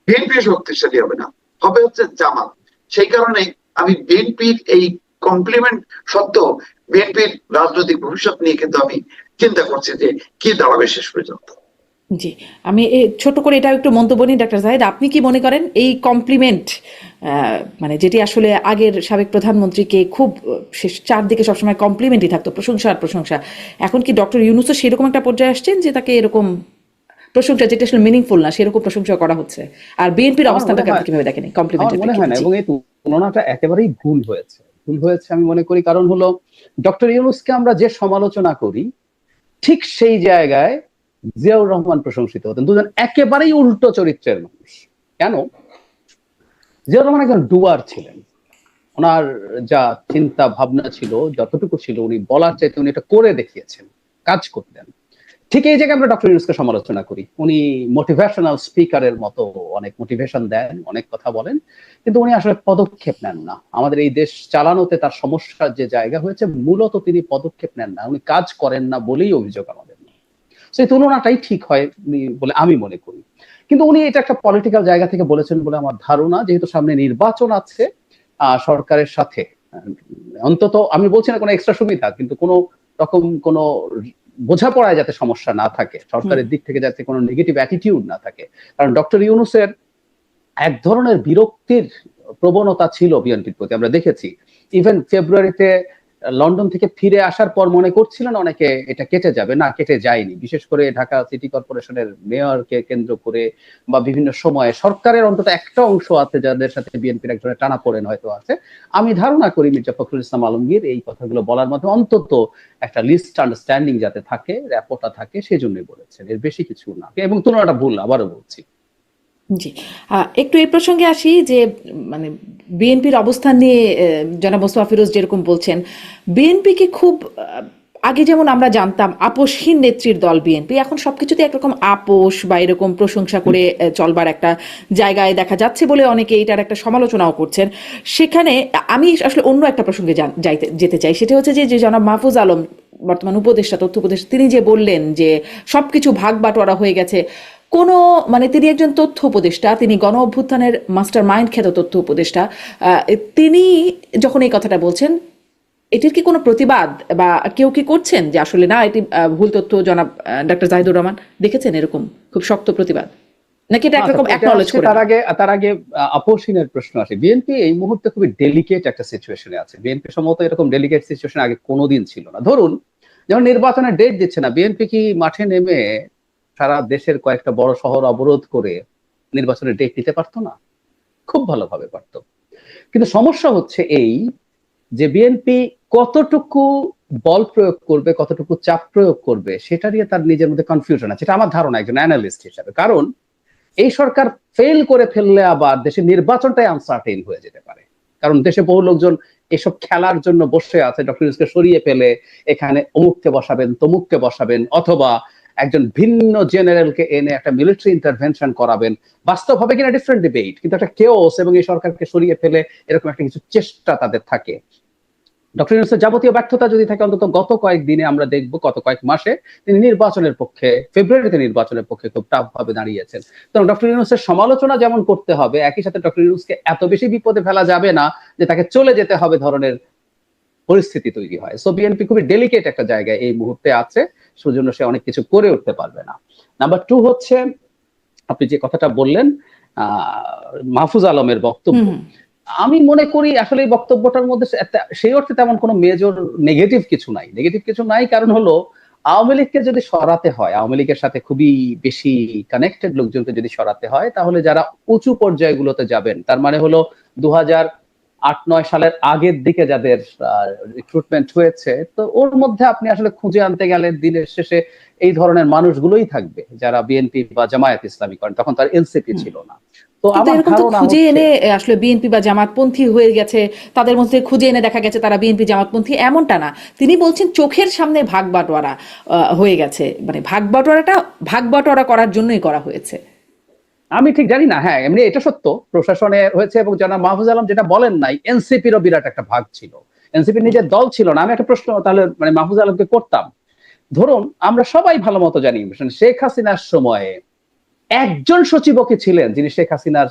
C: বিএনপি শক্তিশালী হবে না, হবে হচ্ছে জামাত। সেই কারণে আমি বিএনপির এই কমপ্লিমেন্ট সত্ত্বেও বিএনপির রাজনৈতিক ভবিষ্যৎ নিয়ে কিন্তু আমি চিন্তা করছি যে কি দাঁড়াবে শেষ পর্যন্ত।
A: জি, আমি ছোট করে এটা একটু মন্তব্য নিই ডাক্তার জাহিদ, আপনি কি মনে করেন এই কমপ্লিমেন্ট মানে যেটি আসলে আগের সাবেক প্রধানমন্ত্রীকে খুব চারদিকে সবসময় কমপ্লিমেন্টই থাকতো, প্রশংসা আর প্রশংসা, এখন কি ডক্টর ইউনূসও সেরকম একটা পর্যায়ে আসছেন যে তাকে এরকম প্রশংসা যেটা আসলে মিনিংফুল না সেরকম প্রশংসা করা হচ্ছে? আর বিএনপির
B: আমার মনে
A: অবস্থানটাকে আপনি
B: হয়
A: কিভাবে দেখেন
B: আমার
A: কমপ্লিমেন্টের
B: মনে হয়
A: প্রেক্ষিতে?
B: না,
A: জি
B: এবং এই তুলনাটা একেবারেই ভুল হয়েছে আমি মনে করি। কারণ হলো, ডক্টর ইউনূসকে আমরা যে সমালোচনা করি, ঠিক সেই জায়গায় জিয়াউর রহমান প্রশংসিত হতেন। দুজন একেবারেই উল্টো চরিত্রের মানুষ। কেন? জিয়াউর রহমান একজন ডুয়ার ছিলেন। ওনার যা চিন্তা ভাবনা ছিল, যতটুকু ছিল, উনি বলার চাইতে উনি এটা করে দেখিয়েছেন, কাজ করতেন। ঠিক এই জায়গায় আমরা ডক্টর ইউনূসকে সমালোচনা করি। উনি মোটিভেশনাল স্পিকারের মতো অনেক মোটিভেশন দেন, অনেক কথা বলেন, কিন্তু উনি আসলে পদক্ষেপ নেন না। আমাদের এই দেশ চালানোতে তার সমস্যার যে জায়গা হয়েছে, মূলত তিনি পদক্ষেপ নেন না, উনি কাজ করেন না বলেই অভিযোগ আমাদের। সেই তুলনাটাই ঠিক হয় বলে আমি মনে করি। কিন্তু উনি এটা একটা পলিটিক্যাল জায়গা থেকে বলেছেন বলে আমার ধারণা, যেহেতু সামনে নির্বাচন আছে, সরকারের সাথে অন্তত আমি বলছি না কোনো এক্সট্রা সুবিধা, কিন্তু কোনো রকম কোনো বোঝাপড়ায় যাতে সমস্যা না থাকে, সরকারের দিক থেকে যাতে কোনো নেগেটিভ অ্যাটিটিউড না থাকে। কারণ ডক্টর ইউনূসের এক ধরনের বিরক্তির প্রবণতা ছিল বিএনপির প্রতি, আমরা দেখেছি। ইভেন ফেব্রুয়ারিতে লন্ডন থেকে ফিরে আসার পর মনে করছিলেন অনেকে এটা কেটে যাবে, না কেটে যায়নি। বিশেষ করে ঢাকা সিটি কর্পোরেশনের মেয়রকে কেন্দ্র করে বা বিভিন্ন সময়ে সরকারের অন্তত একটা অংশ আছে যাদের সাথে বিএনপির এক ধরনের টানাপোড়েন হয়তো আছে। আমি ধারণা করি মির্জা ফখরুল ইসলাম আলমগীর এই কথাগুলো বলার মাধ্যমে অন্তত একটা লিস্ট আন্ডারস্ট্যান্ডিং যাতে থাকে, র্যাপোটা থাকে, সেই জন্যই বলেছেন, এর বেশি কিছু না। এবং তুলনাটা ভুল, আবারও বলছি।
A: জি, একটু এই প্রসঙ্গে আসি যে মানে বিএনপির অবস্থান নিয়ে জনাব মোস্তফা ফিরোজ যেরকম বলছেন, বিএনপিকে খুব আগে যেমন আমরা জানতাম আপোষহীন নেত্রীর দল বিএনপি, এখন সবকিছুতে একরকম আপোষ বা এরকম প্রশংসা করে চলবার একটা জায়গায় দেখা যাচ্ছে বলে অনেকে এটার একটা সমালোচনাও করছেন। সেখানে আমি আসলে অন্য একটা প্রসঙ্গে যেতে চাই, সেটা হচ্ছে যে জনাব মাহফুজ আলম, বর্তমান উপদেষ্টা, তথ্য উপদেষ্টা, তিনি যে বললেন যে সবকিছু ভাগ বাটোয়ারা হয়ে গেছে, কোনো মানে তিনি একজন তথ্য উপদেষ্টা, তিনি গণ অভ্যুত্থানের মাস্টার মাইন্ড খ্যাত তথ্য উপদেষ্টা, তিনি যখন এই কথাটা বলছেন, এটির কি কোনো প্রতিবাদ বা কেউ কি করছেন যে আসলে না এটি ভুল তথ্য? জনাব ডক্টর জাহিদুর রহমান দেখেছেন এরকম খুব শক্ত প্রতিবাদ, নাকি এটা একরকম অ্যাকনলেজ করে?
B: আপোষহীনের প্রশ্ন আসে। বিএনপি এই মুহূর্তে খুবই ডেলিকেট একটা সিচুয়েশনে আছে। বিএনপি সম্ভবত এরকম ডেলিকেট সিচুয়েশন আগে কোনোদিন ছিল না। ধরুন, যেমন নির্বাচনের ডেট দিচ্ছে না, বিএনপি কি মাঠে নেমে সারা দেশের কয়েকটা বড় শহর অবরোধ করে নির্বাচনের ডেট দিতে পারতো না? খুব ভালোভাবে পারতো। কিন্তু সমস্যা হচ্ছে এই যে বিএনপি কতটুকু বল প্রয়োগ করবে, কতটুকু চাপ প্রয়োগ করবে, সেটা নিয়ে তার নিজের মধ্যে কনফিউশন আছে। এটা আমার ধারণা একজন অ্যানালিস্ট হিসাবে। কারণ এই সরকার ফেল করে ফেললে আবার দেশের নির্বাচনটাই আনসার্টেইন হয়ে যেতে পারে। কারণ দেশে বহু লোকজন এসব খেলার জন্য বসে আছে, ডক্টর ইউনূসকে সরিয়ে ফেলে এখানে অমুককে বসাবেন, তমুককে বসাবেন, অথবা একজন ভিন্ন জেনারেলকে এনে একটা মিলিটারি ইন্টারভেনশন করাবেন। বাস্তব হবে কিনা ডিফারেন্ট ডিবেট, কিন্তু একটা কেওস এবং এই সরকারকে সরিয়ে ফেলে এরকম একটা কিছু চেষ্টা তাদের থাকে। ডক্টর ইউনূসের যাবতীয় ব্যর্থতা যদি থাকে, অন্তত গত কয়েকদিনে আমরা দেখব, গত কয়েক মাসে তিনি নির্বাচনের পক্ষে, ফেব্রুয়ারিতে নির্বাচনের পক্ষে খুব টাফ ভাবে দাঁড়িয়েছেন। তো ডক্টর ইউনূসের সমালোচনা যেমন করতে হবে, একই সাথে ডক্টর ইউনূসকে এত বেশি বিপদে ফেলা যাবে না যে তাকে চলে যেতে হবে ধরনের পরিস্থিতি তৈরি হয়। সো বিএনপি খুবই ডেলিকেট একটা জায়গায় এই মুহূর্তে আছে, সেজন্য সে অনেক কিছু করে উঠতে পারবে না। নাম্বার 2 হচ্ছে, আপনি যে কথাটা বললেন মাহফুজ আলমের বক্তব্য, আমি মনে করি আসলে এই বক্তব্যটার মধ্যে সেই অর্থে তেমন কোনো মেজর নেগেটিভ কিছু নাই। কারণ হলো, আওয়ামী লীগকে যদি সরাতে হয়, আওয়ামী লীগের সাথে খুবই বেশি কানেক্টেড লোকজনকে যদি সরাতে হয়, তাহলে যারা উঁচু পর্যায়গুলোতে যাবেন, তার মানে হলো 2008-9 সালের আগের দিকে যাদের রিক্রুটমেন্ট হয়েছে, তো ওর মধ্যে আপনি আসলে খুঁজে আনতে গেলে দিনের শেষে এই ধরনের মানুষগুলোই থাকবে যারা বিএনপি বা জামায়াত ইসলামী করেন। তখন তার এনসিপি ছিল না। তো
A: কিন্তু
B: আমার
A: এরকম তো
B: ধারণা
A: খুঁজে
B: হচ্ছে,
A: এনে আসলে বিএনপি বা জামাতপন্থী হয়ে গেছে, তাদের মধ্যে খুঁজে এনে দেখা গেছে তারা বিএনপি জামাতপন্থী, এমনটা না। তিনি বলছেন চোখের সামনে ভাগ বাটোয়ারা হয়ে গেছে, মানে ভাগ বাটোয়ারা করার জন্যই করা হয়েছে।
B: আমি ঠিক জানি না। হ্যাঁ, এমনি এটা সত্য, প্রশাসনে হয়েছে। এবং জনাব মাহফুজ আলম যেটা বলেন নাই, এনসিপিরও বিরাট একটা ভাগ ছিল, এনসিপির নিজের দল ছিল না। আমি একটা প্রশ্ন তাহলে মানে মাহফুজ আলমকে করতাম। ধরুন, আমরা সবাই ভালো মতো জানি শেখ হাসিনার সময়ে একজন সচিবও কি ছিলেন যিনি শেখ হাসিনার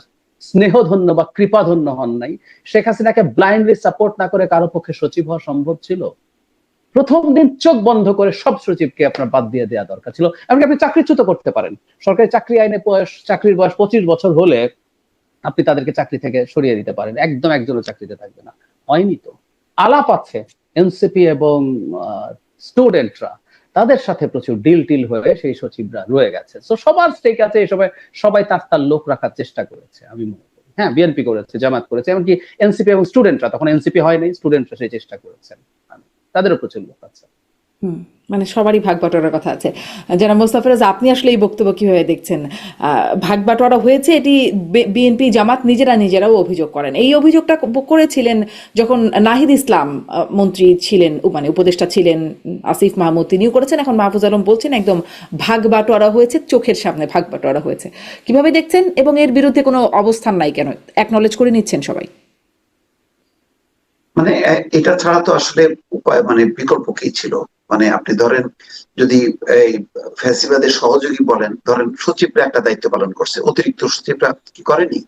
B: স্নেহধন্য বা কৃপাধন্য হন নাই? শেখ হাসিনাকে ব্লাইন্ডলি সাপোর্ট না করে কারো পক্ষে সচিব হওয়া সম্ভব ছিল? প্রথম দিন চোখ বন্ধ করে সব সচিবকে আপনার বাদ দিয়ে দেওয়া দরকার ছিল। এমনকি আপনি চাকরিচ্যুত করতে পারেন। সরকারি চাকরি আইনে চাকরির বয়স 25 বছর হলে আপনি তাদেরকে চাকরি থেকে সরিয়ে দিতে পারেন, একদম একজনও চাকরিতে থাকবে না। হয়নি তো। আলাপ আছে এনসিপি এবং স্টুডেন্টরা, তাদের সাথে প্রচুর ডিল টিল হয়ে সেই সচিবরা রয়ে গেছে। তো সবার স্টেক আছে, এই সময় সবাই তার লোক রাখার চেষ্টা করেছে আমি মনে করি। হ্যাঁ, বিএনপি করেছে, জামাত করেছে, এমনকি এনসিপি এবং স্টুডেন্টরা, তখন এনসিপি হয়নি, স্টুডেন্টরা সেই চেষ্টা করেছেন, তাদেরও প্রচুর লোক আছে।
A: মানে সবারই ভাগ বাটোয়ারার কথা আছে। জনাব মোস্তাফিরোজ, আপনি আসলে এই বক্তব্য কিভাবে দেখছেন? ভাগ বাটোয়ারা হয়েছে, এটি বিএনপি জামাত নিজেরাও অভিযোগ করেন। এই অভিযোগটা করেছিলেন যখন নাহিদ ইসলাম মন্ত্রী ছিলেন, মানে উপদেষ্টা ছিলেন, আসিফ মাহমুদ তিনিও করেছেন, এখন মাহফুজ আলম বলছেন একদম ভাগ বাটোয়ারা হয়েছে, চোখের সামনে ভাগ বাটোয়ারা হয়েছে। কিভাবে দেখছেন এবং এর বিরুদ্ধে কোনো অবস্থান নাই কেন? অ্যাকনলেজ করে নিচ্ছেন সবাই?
C: মানে এটা ছাড়া তো আসলে উপায় মানে বিকল্প কি ছিল? মানে আপনি ধরেন যদি এই ফ্যাসিবাদের সহযোগী বলেন, ধরেন সচিবরা একটা দায়িত্ব পালন করছে, অতিরিক্ত সচিবরা কি করেনি?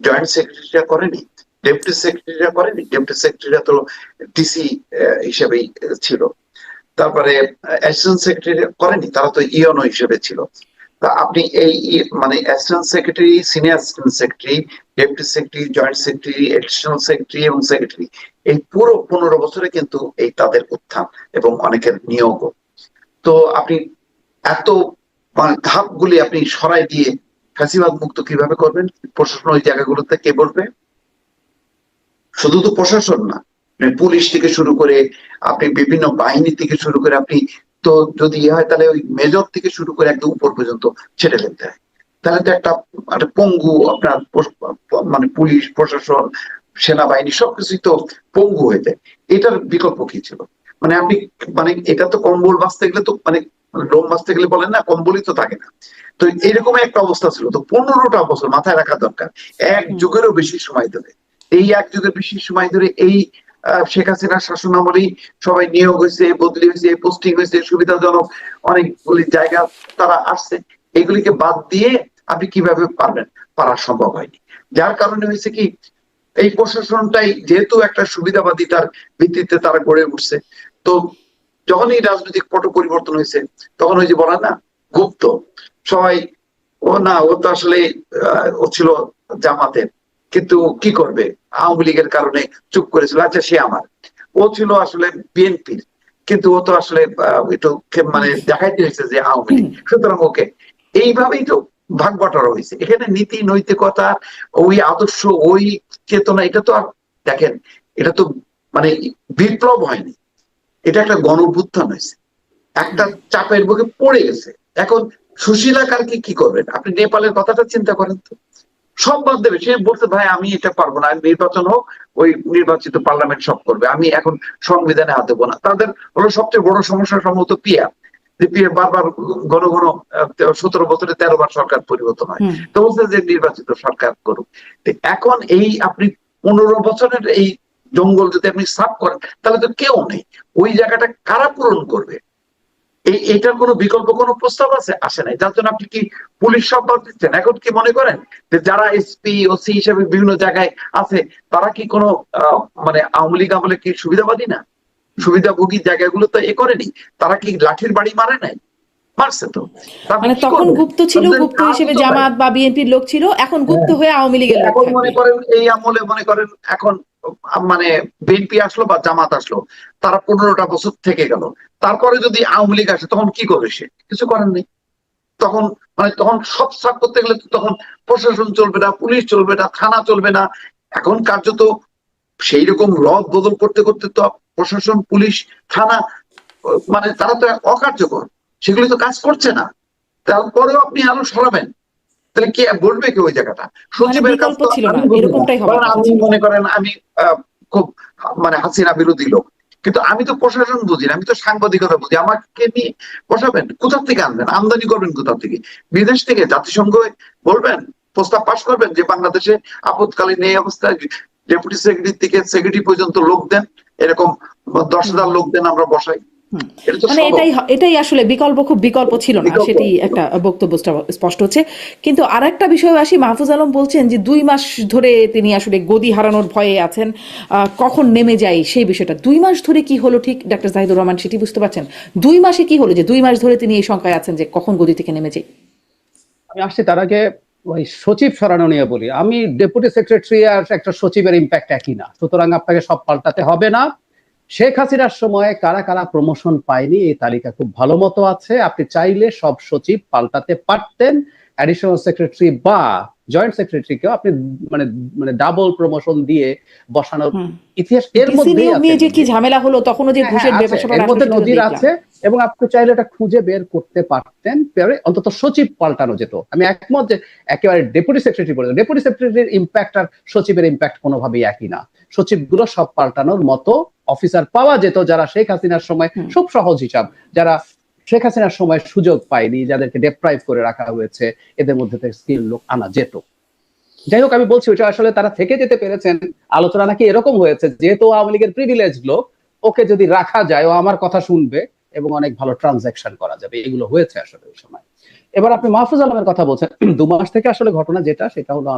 C: জয়েন্ট সেক্রেটারিরা করেনি? ডেপুটি সেক্রেটারিরা করেনি? ডেপুটি সেক্রেটারিরা তো ডিসি হিসেবেই ছিল। তারপরে অ্যাসিস্ট্যান্ট সেক্রেটারি করেনি? তারা তো ইওনো হিসেবে ছিল। তা আপনি এই মানে assistant secretary, senior assistant secretary, deputy secretary, joint secretary, additional secretary এবং সেক্রেটারি, এই পুরো 15 বছরে কিন্তু এই তাদের উত্থান এবং অনেকের নিয়োগ। তো আপনি এত মানে ধাপগুলি আপনি সরাই দিয়ে ফ্যাসিবাদ মুক্ত কিভাবে করবেন? প্রশাসন ওই জায়গাগুলোতে কে বলবে? শুধু তো প্রশাসন না, পুলিশ থেকে শুরু করে আপনি বিভিন্ন বাহিনী থেকে শুরু করে আপনি তো যদি হয় তাহলে ওই মেজর থেকে শুরু করে একদম উপর পর্যন্ত ছেড়ে ফেলতে হয়। তাহলে তো একটা পঙ্গু আপনার মানে পুলিশ প্রশাসন সেনাবাহিনী সবকিছুই তো পঙ্গু হয়ে যায়। এটার বিকল্প কি ছিল? মানে আপনি মানে এটা তো কম্বল বাঁচতে গেলে তো মানে লোম বাঁচতে গেলে বলেন না, কম্বলই তো থাকে না। তো এরকম একটা অবস্থা ছিল। তো 15টা বছর মাথায় রাখা দরকার, এক যুগেরও বেশি সময় ধরে, এই এক যুগের বেশি সময় ধরে এই শেখ হাসিনার শাসন আমলেই সবাই নিয়োগ হয়েছে, বদলি হয়েছে, পোস্টিং হয়েছে, সুবিধাজনক অনেকগুলি জায়গা তারা আসছে। এগুলিকে বাদ দিয়ে আপনি কিভাবে পারবেন? পারা সম্ভব হয়নি। যার কারণে হয়েছে কি, এই প্রশাসনটাই যেহেতু একটা সুবিধাবাদী তার ভিত্তিতে তারা গড়ে উঠছে। তো যখন এই রাজনৈতিক পট পরিবর্তন হয়েছে, তখন ওই যে বলা না গুপ্ত, সবাই ও না ও তো আসলে ও ছিল জামাতের, কিন্তু কি করবে, আওয়ামী লীগের কারণে চুপ করেছিল, আচ্ছা সে আমার। ও ছিল আসলে বিএনপির, কিন্তু ও তো আসলে একটু মানে দেখাইতে হয়েছে যে আওয়ামী লীগ, সুতরাং ওকে। এইভাবেই তো ভাগ বটারা হয়েছে। এখানে নীতি নৈতিকতা, ওই আদর্শ, ওই চেতনা, এটা তো আর দেখেন, এটা তো মানে বিপ্লব হয়নি, এটা একটা গণঅভ্যুত্থান হয়েছে, একটা চাপের বুকে পড়ে গেছে। এখন সুশীলা কালকে কি করবেন? আপনি নেপালের কথাটা চিন্তা করেন তো, সব বাদ দেবে। সে বলছে ভাই আমি এটা পারবো না, নির্বাচন হোক, ওই নির্বাচিত পার্লামেন্ট সব করবে, আমি এখন সংবিধানে হাত দেবো না। তাদের হলো সবচেয়ে বড় সমস্যা সম্ভবত পিয়ার, যে পিয়ার বারবার ঘন ঘন 17 বছরে 13 বার সরকার পরিবর্তন হয়। তো বলছে যে নির্বাচিত সরকার করুক। এখন এই আপনি 15 বছরের এই জঙ্গল যদি আপনি সাফ করেন, তাহলে তো কেউ নেই। ওই জায়গাটা কারা পূরণ করবে? এইটার কোনো বিকল্প কোনো প্রস্তাব আসে নাই। যার জন্য আপনি কি পুলিশ সব বাদ দিচ্ছেন? এখন কি মনে করেন যে যারা এসপি ওসি হিসেবে বিভিন্ন জায়গায় আছে, তারা কি কোনো মানে আওয়ামী লীগ আমলে কি সুবিধাবাদী না? সুবিধাভোগী জায়গাগুলো তো এ করেনি। তারা কি লাঠির বাড়ি মারে নাই? মারছে তো।
A: মানে তখন গুপ্ত ছিল, গুপ্ত হিসেবে জামাত বা বিএনপির লোক ছিল, এখন গুপ্ত হয়ে আওয়ামী লীগের লোক
C: এখন
A: থাকবে।
C: মনে করেন এই আমলে মনে করেন এখন মানে বিএনপি আসলো বা জামাত আসলো, তারা 15টা বছর থেকে গেল, তারপরে যদি আওয়ামী লীগ আসে তখন কি করবে? সে কিছু করার নেই। তখন মানে তখন সব সাফ করতে গেলে তো তখন প্রশাসন চলবে না, পুলিশ চলবে না, থানা চলবে না। এখন কার্যত সেই রকম রদ বদল করতে করতে তো প্রশাসন, পুলিশ, থানা মানে তারা তো অকার্যকর, সেগুলি তো কাজ করছে না। তারপরেও আপনি আরো সরাবেন, তাহলে কে বলবে কি ওই জায়গাটা? সচিবের কাজ
A: বিকল্প
C: তো
A: ছিল না, এরকমটাই হবার কথা
C: আমি
A: ছিল।
C: মনে করেন আমি খুব মানে হাসিনা বিরোধী লোক, কিন্তু আমি তো প্রশাসন বুঝি না, আমি তো সাংবাদিকতা বুঝি। আমাকে নিয়ে বসাবেন, কোথা থেকে আনবেন? আমদানি করবেন কোথা থেকে? বিদেশ থেকে? জাতিসংঘ বলবেন, প্রস্তাব পাশ করবেন যে বাংলাদেশে আপদকালীন এই অবস্থায় ডেপুটি সেক্রেটারি থেকে সেক্রেটারি পর্যন্ত লোক দেন, এরকম 10,000 লোক দেন, আমরা বসাই। এটা তো
A: মানে
C: সম্ভব।
A: এটাই আসলে খুব বিকল্প ছিল না,
C: বিকল্প।
A: সেটি একটা বক্তব্য স্পষ্ট হচ্ছে। কিন্তু আরেকটা বিষয় আসি, মাহফুজ আলম বলছেন যে 2 মাস ধরে তিনি আসলে গদি হারানোর ভয়ে আছেন, কখন নেমে যায় সেই বিষয়টা। 2 মাস ধরে কি হলো ঠিক ডাক্তার জাহিদুর রহমান সেটি বুঝতে পারছেন? 2 মাসে কি হলো যে 2 মাস ধরে তিনি এই শঙ্কায় আছেন যে কখন গদি থেকে নেমে যায়?
B: আমি আসছি তার আগে ওই সচিব সরানো নিয়ে বলি। আমি ডেপুটি সেক্রেটারি আর একটা সচিবের ইম্প্যাক্ট একই না, সুতরাং আপনাকে সব পাল্টাতে হবে না। শেখ হাসিনার সময় কারা কারা প্রমোশন পায়নি এই তালিকা খুব ভালো মতো আছে। আপনি চাইলে সব সচিব পাল্টাতে পারতেন, অ্যাডিশনাল সেক্রেটারি বা জয়েন্ট সেক্রেটারিকেও আপনি মানে মানে ডাবল প্রমোশন দিয়ে বসানোর ইতিহাস এর
A: ডিসি
B: মধ্যেই
A: নিয়োগ
B: আছে।
A: নিয়ে যে কি ঝামেলা হলো, তখনও যে
B: হ্যাঁ,
A: ঘুষের
B: আছে,
A: ব্যাপার
B: এর
A: আসলে
B: মধ্যে
A: সেটি তো
B: নজির
A: দেখলাম।
B: আছে এবং আপনি চাইলে এটা খুঁজে বের করতে পারতেন, পরে অন্তত সচিব পাল্টানো যেত। আমি একমত যে একেবারে ডেপুটি সেক্রেটারি বলে, ডেপুটি সেক্রেটারির ইম্প্যাক্ট আর সচিবের ইম্প্যাক্ট কোনোভাবেই একই না। সচিবগুলো সব পাল্টানোর মতো অফিসার পাওয়া যেত, যারা শেখ হাসিনার সময় খুব সহজ হিসাব, যারা শেখ হাসিনার সময় সুযোগ পায়নি, যাদেরকে ডেপ্রাইভ করে রাখা হয়েছে, এদের মধ্যে থেকে স্কিল লোক আনা যেত। যাই হোক, আমি বলছি ওটা আসলে তারা থেকে যেতে পেরেছেন। আলোচনা নাকি এরকম হয়েছে, যেহেতু আওয়ামী লীগের প্রিভিলেজ লোক, ওকে যদি রাখা যায় ও আমার কথা শুনবে এবং অনেক ভালো ট্রানজাকশন করা যাবে, এগুলো হয়েছে আসলে ওই সময়। এবার আপনি মাহফুজ আলমের কথা বলছেন, 2 মাস থেকে আসলে ঘটনা যেটা, সেটা হলো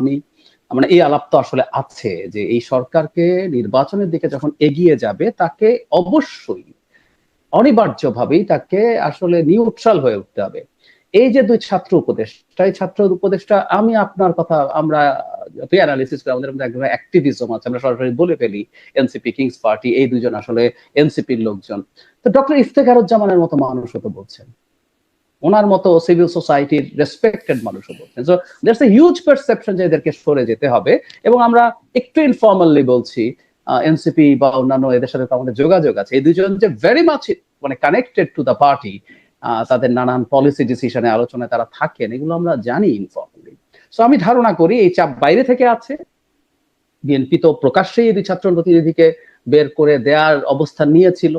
B: মানে এই আলাপ তো আসলে আছে যে এই সরকারকে নির্বাচনের দিকে যখন এগিয়ে যাবে, তাকে অবশ্যই অনিবার্যভাবেই তাকে আসলে নিউট্রাল হয়ে উঠতে হবে। এই যে 2 ছাত্র উপদেষ্টা, এই ছাত্র উপদেষ্টা, আমি আপনার কথা, আমরা যতই অ্যানালিসিস করি, আমাদের মধ্যে একদম অ্যাক্টিভিজম আছে, আমরা সরাসরি বলে ফেলি এনসিপি কিংস পার্টি, এই দুজন আসলে এনসিপির লোকজন। তো ডক্টর ইফতেখারুজ্জামানের মতো মানুষও তো বলছেন, ওনার মতো সিভিল সোসাইটির রেসপেক্টেড মানুষও বলছেন। So there's a huge perception যে এদেরকে সরে যেতে হবে। এবং আমরা একটু ইনফর্মালি বলছি, এনসিপি বা অন্যান্য এদের সাথে তো আমাদের যোগাযোগ আছে, এই দুজন যে ভেরি মাচ মানে কানেক্টেড টু দ্য পার্টি, তাদের নানান পলিসি ডিসিশনে আলোচনায় তারা থাকেন, এগুলো আমরা জানি ইনফর্মালি। সো আমি ধারণা করি এই চাপ বাইরে থেকে আছে। বিএনপি তো প্রকাশ্যেই এই 2 ছাত্র প্রতিনিধিকে বের করে দেওয়ার অবস্থান নিয়েছিল।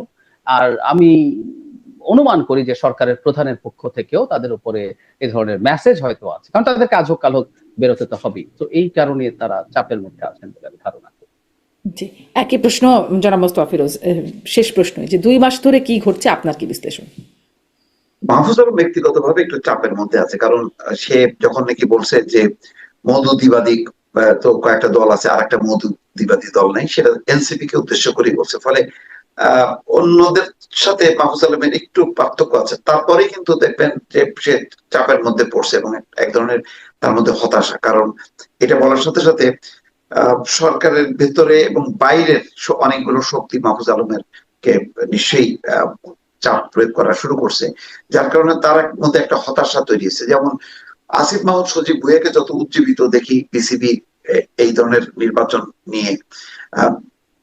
B: আর আমি অনুমান করি যে সরকারের প্রধানের পক্ষ থেকেও তাদের উপরে এই ধরনের মেসেজ হয়তো আছে, কারণ তাদের কাজ হোক কাল হোক বেরোতে তো হবেই। তো এই কারণে তারা চাপের মধ্যে আছেন বলে আমি ধারণা করি।
A: জি, একই প্রশ্ন জনাব মোস্তফা ফিরোজ, শেষ প্রশ্ন, যে 2 মাস ধরে কি ঘটছে, আপনার কি বিশ্লেষণ?
C: মাহফুজ আলম ব্যক্তিগতভাবে একটু চাপের মধ্যে আছে, কারণ সে যখন নাকি বলছে যে মৌদুদিবাদী তো কয়েকটা দল আছে, আর একটা মৌদুদিবাদী দল নাই, সেটা এনসিপি কে উদ্দেশ্য করেই বলছে। ফলে অন্যদের সাথে মাহফুজ আলমের একটু পার্থক্য আছে, তারপরে কিন্তু দেখবেন যে সে চাপের মধ্যে পড়ছে এবং এক ধরনের তার মধ্যে হতাশা। কারণ এটা বলার সাথে সাথে সরকারের ভেতরে এবং বাইরের অনেকগুলো শক্তি মাহফুজ আলমের কে নিশ্চয়ই চাপ প্রয়োগ করা শুরু করছে, যার কারণে তার মধ্যে একটা হতাশা তৈরি হয়েছে। যেমন আসিফ মাহমুদ সজীব ভুঁইয়াকে যত উজ্জীবিত দেখি বিসিবি এই ধরনের নির্বাচন নিয়ে,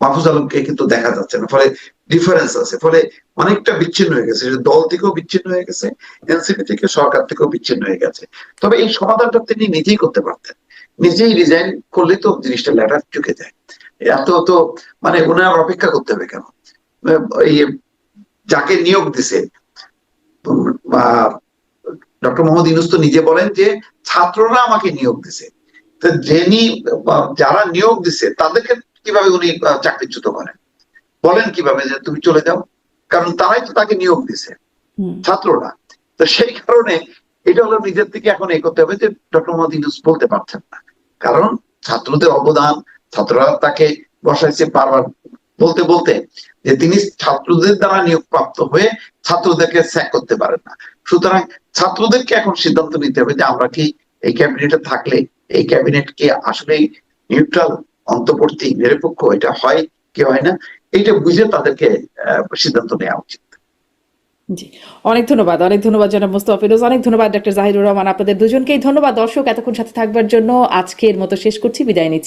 C: মাহফুজ আলমকে কিন্তু দেখা যাচ্ছে না। ফলে ডিফারেন্স আছে, ফলে অনেকটা বিচ্ছিন্ন হয়ে গেছে, দল থেকেও বিচ্ছিন্ন হয়ে গেছে, এনসিপি থেকে, সরকার থেকেও বিচ্ছিন্ন হয়ে গেছে। তবে এই সমাধানটা তিনি নিজেই করতে পারতেন, নিজেই রিজাইন করলে তো জিনিসটা ল্যাডার চুকে যায়। এত তো মানে ওনার অপেক্ষা করতে হবে কেন? এই যাকে নিয়োগ দিছে ডক্টর মোহাম্মদ ইউনূস তো নিজে বলেন যে ছাত্ররা আমাকে নিয়োগ দিছে। তো যারা নিয়োগ দিছে তাদেরকে কিভাবে উনি চাকরিচ্যুত করেন? বলেন কিভাবে যে তুমি চলে যাও? কারণ তারাই তো তাকে নিয়োগ দিছে, ছাত্ররা। তো সেই কারণে এটা হলো নিজের থেকে এখন এগোতে হবে, যে ডক্টর মোহাম্মদ ইউনূস বলতে পারছেন না, কারণ ছাত্রদের অবদান, ছাত্ররা তাকে বসাইছে বারবার বলতে বলতে, যে তিনি ছাত্রদের দ্বারা নিয়োগ প্রাপ্ত হয়ে ছাত্রদেরকে স্যাক করতে পারেন না। সুতরাং ছাত্রদেরকে এখন সিদ্ধান্ত নিতে হবে যে আমরা কি এই ক্যাবিনেটে থাকলে এই ক্যাবিনেট কি আসলে নিউট্রাল, অন্তর্বর্তী, নিরপেক্ষ, এটা হয় কি হয় না, এইটা বুঝে তাদেরকে সিদ্ধান্ত নেওয়া উচিত।
A: জি, অনেক ধন্যবাদ জনাব মোস্তফা ফিরোজ, অনেক ধন্যবাদ ডক্টর জাহিদুর রহমান, আপনাদের দুজনকেই ধন্যবাদ। দর্শক এতক্ষণ সাথে থাকবার জন্য আজকের মতো শেষ করছি, বিদায় নিচ্ছি।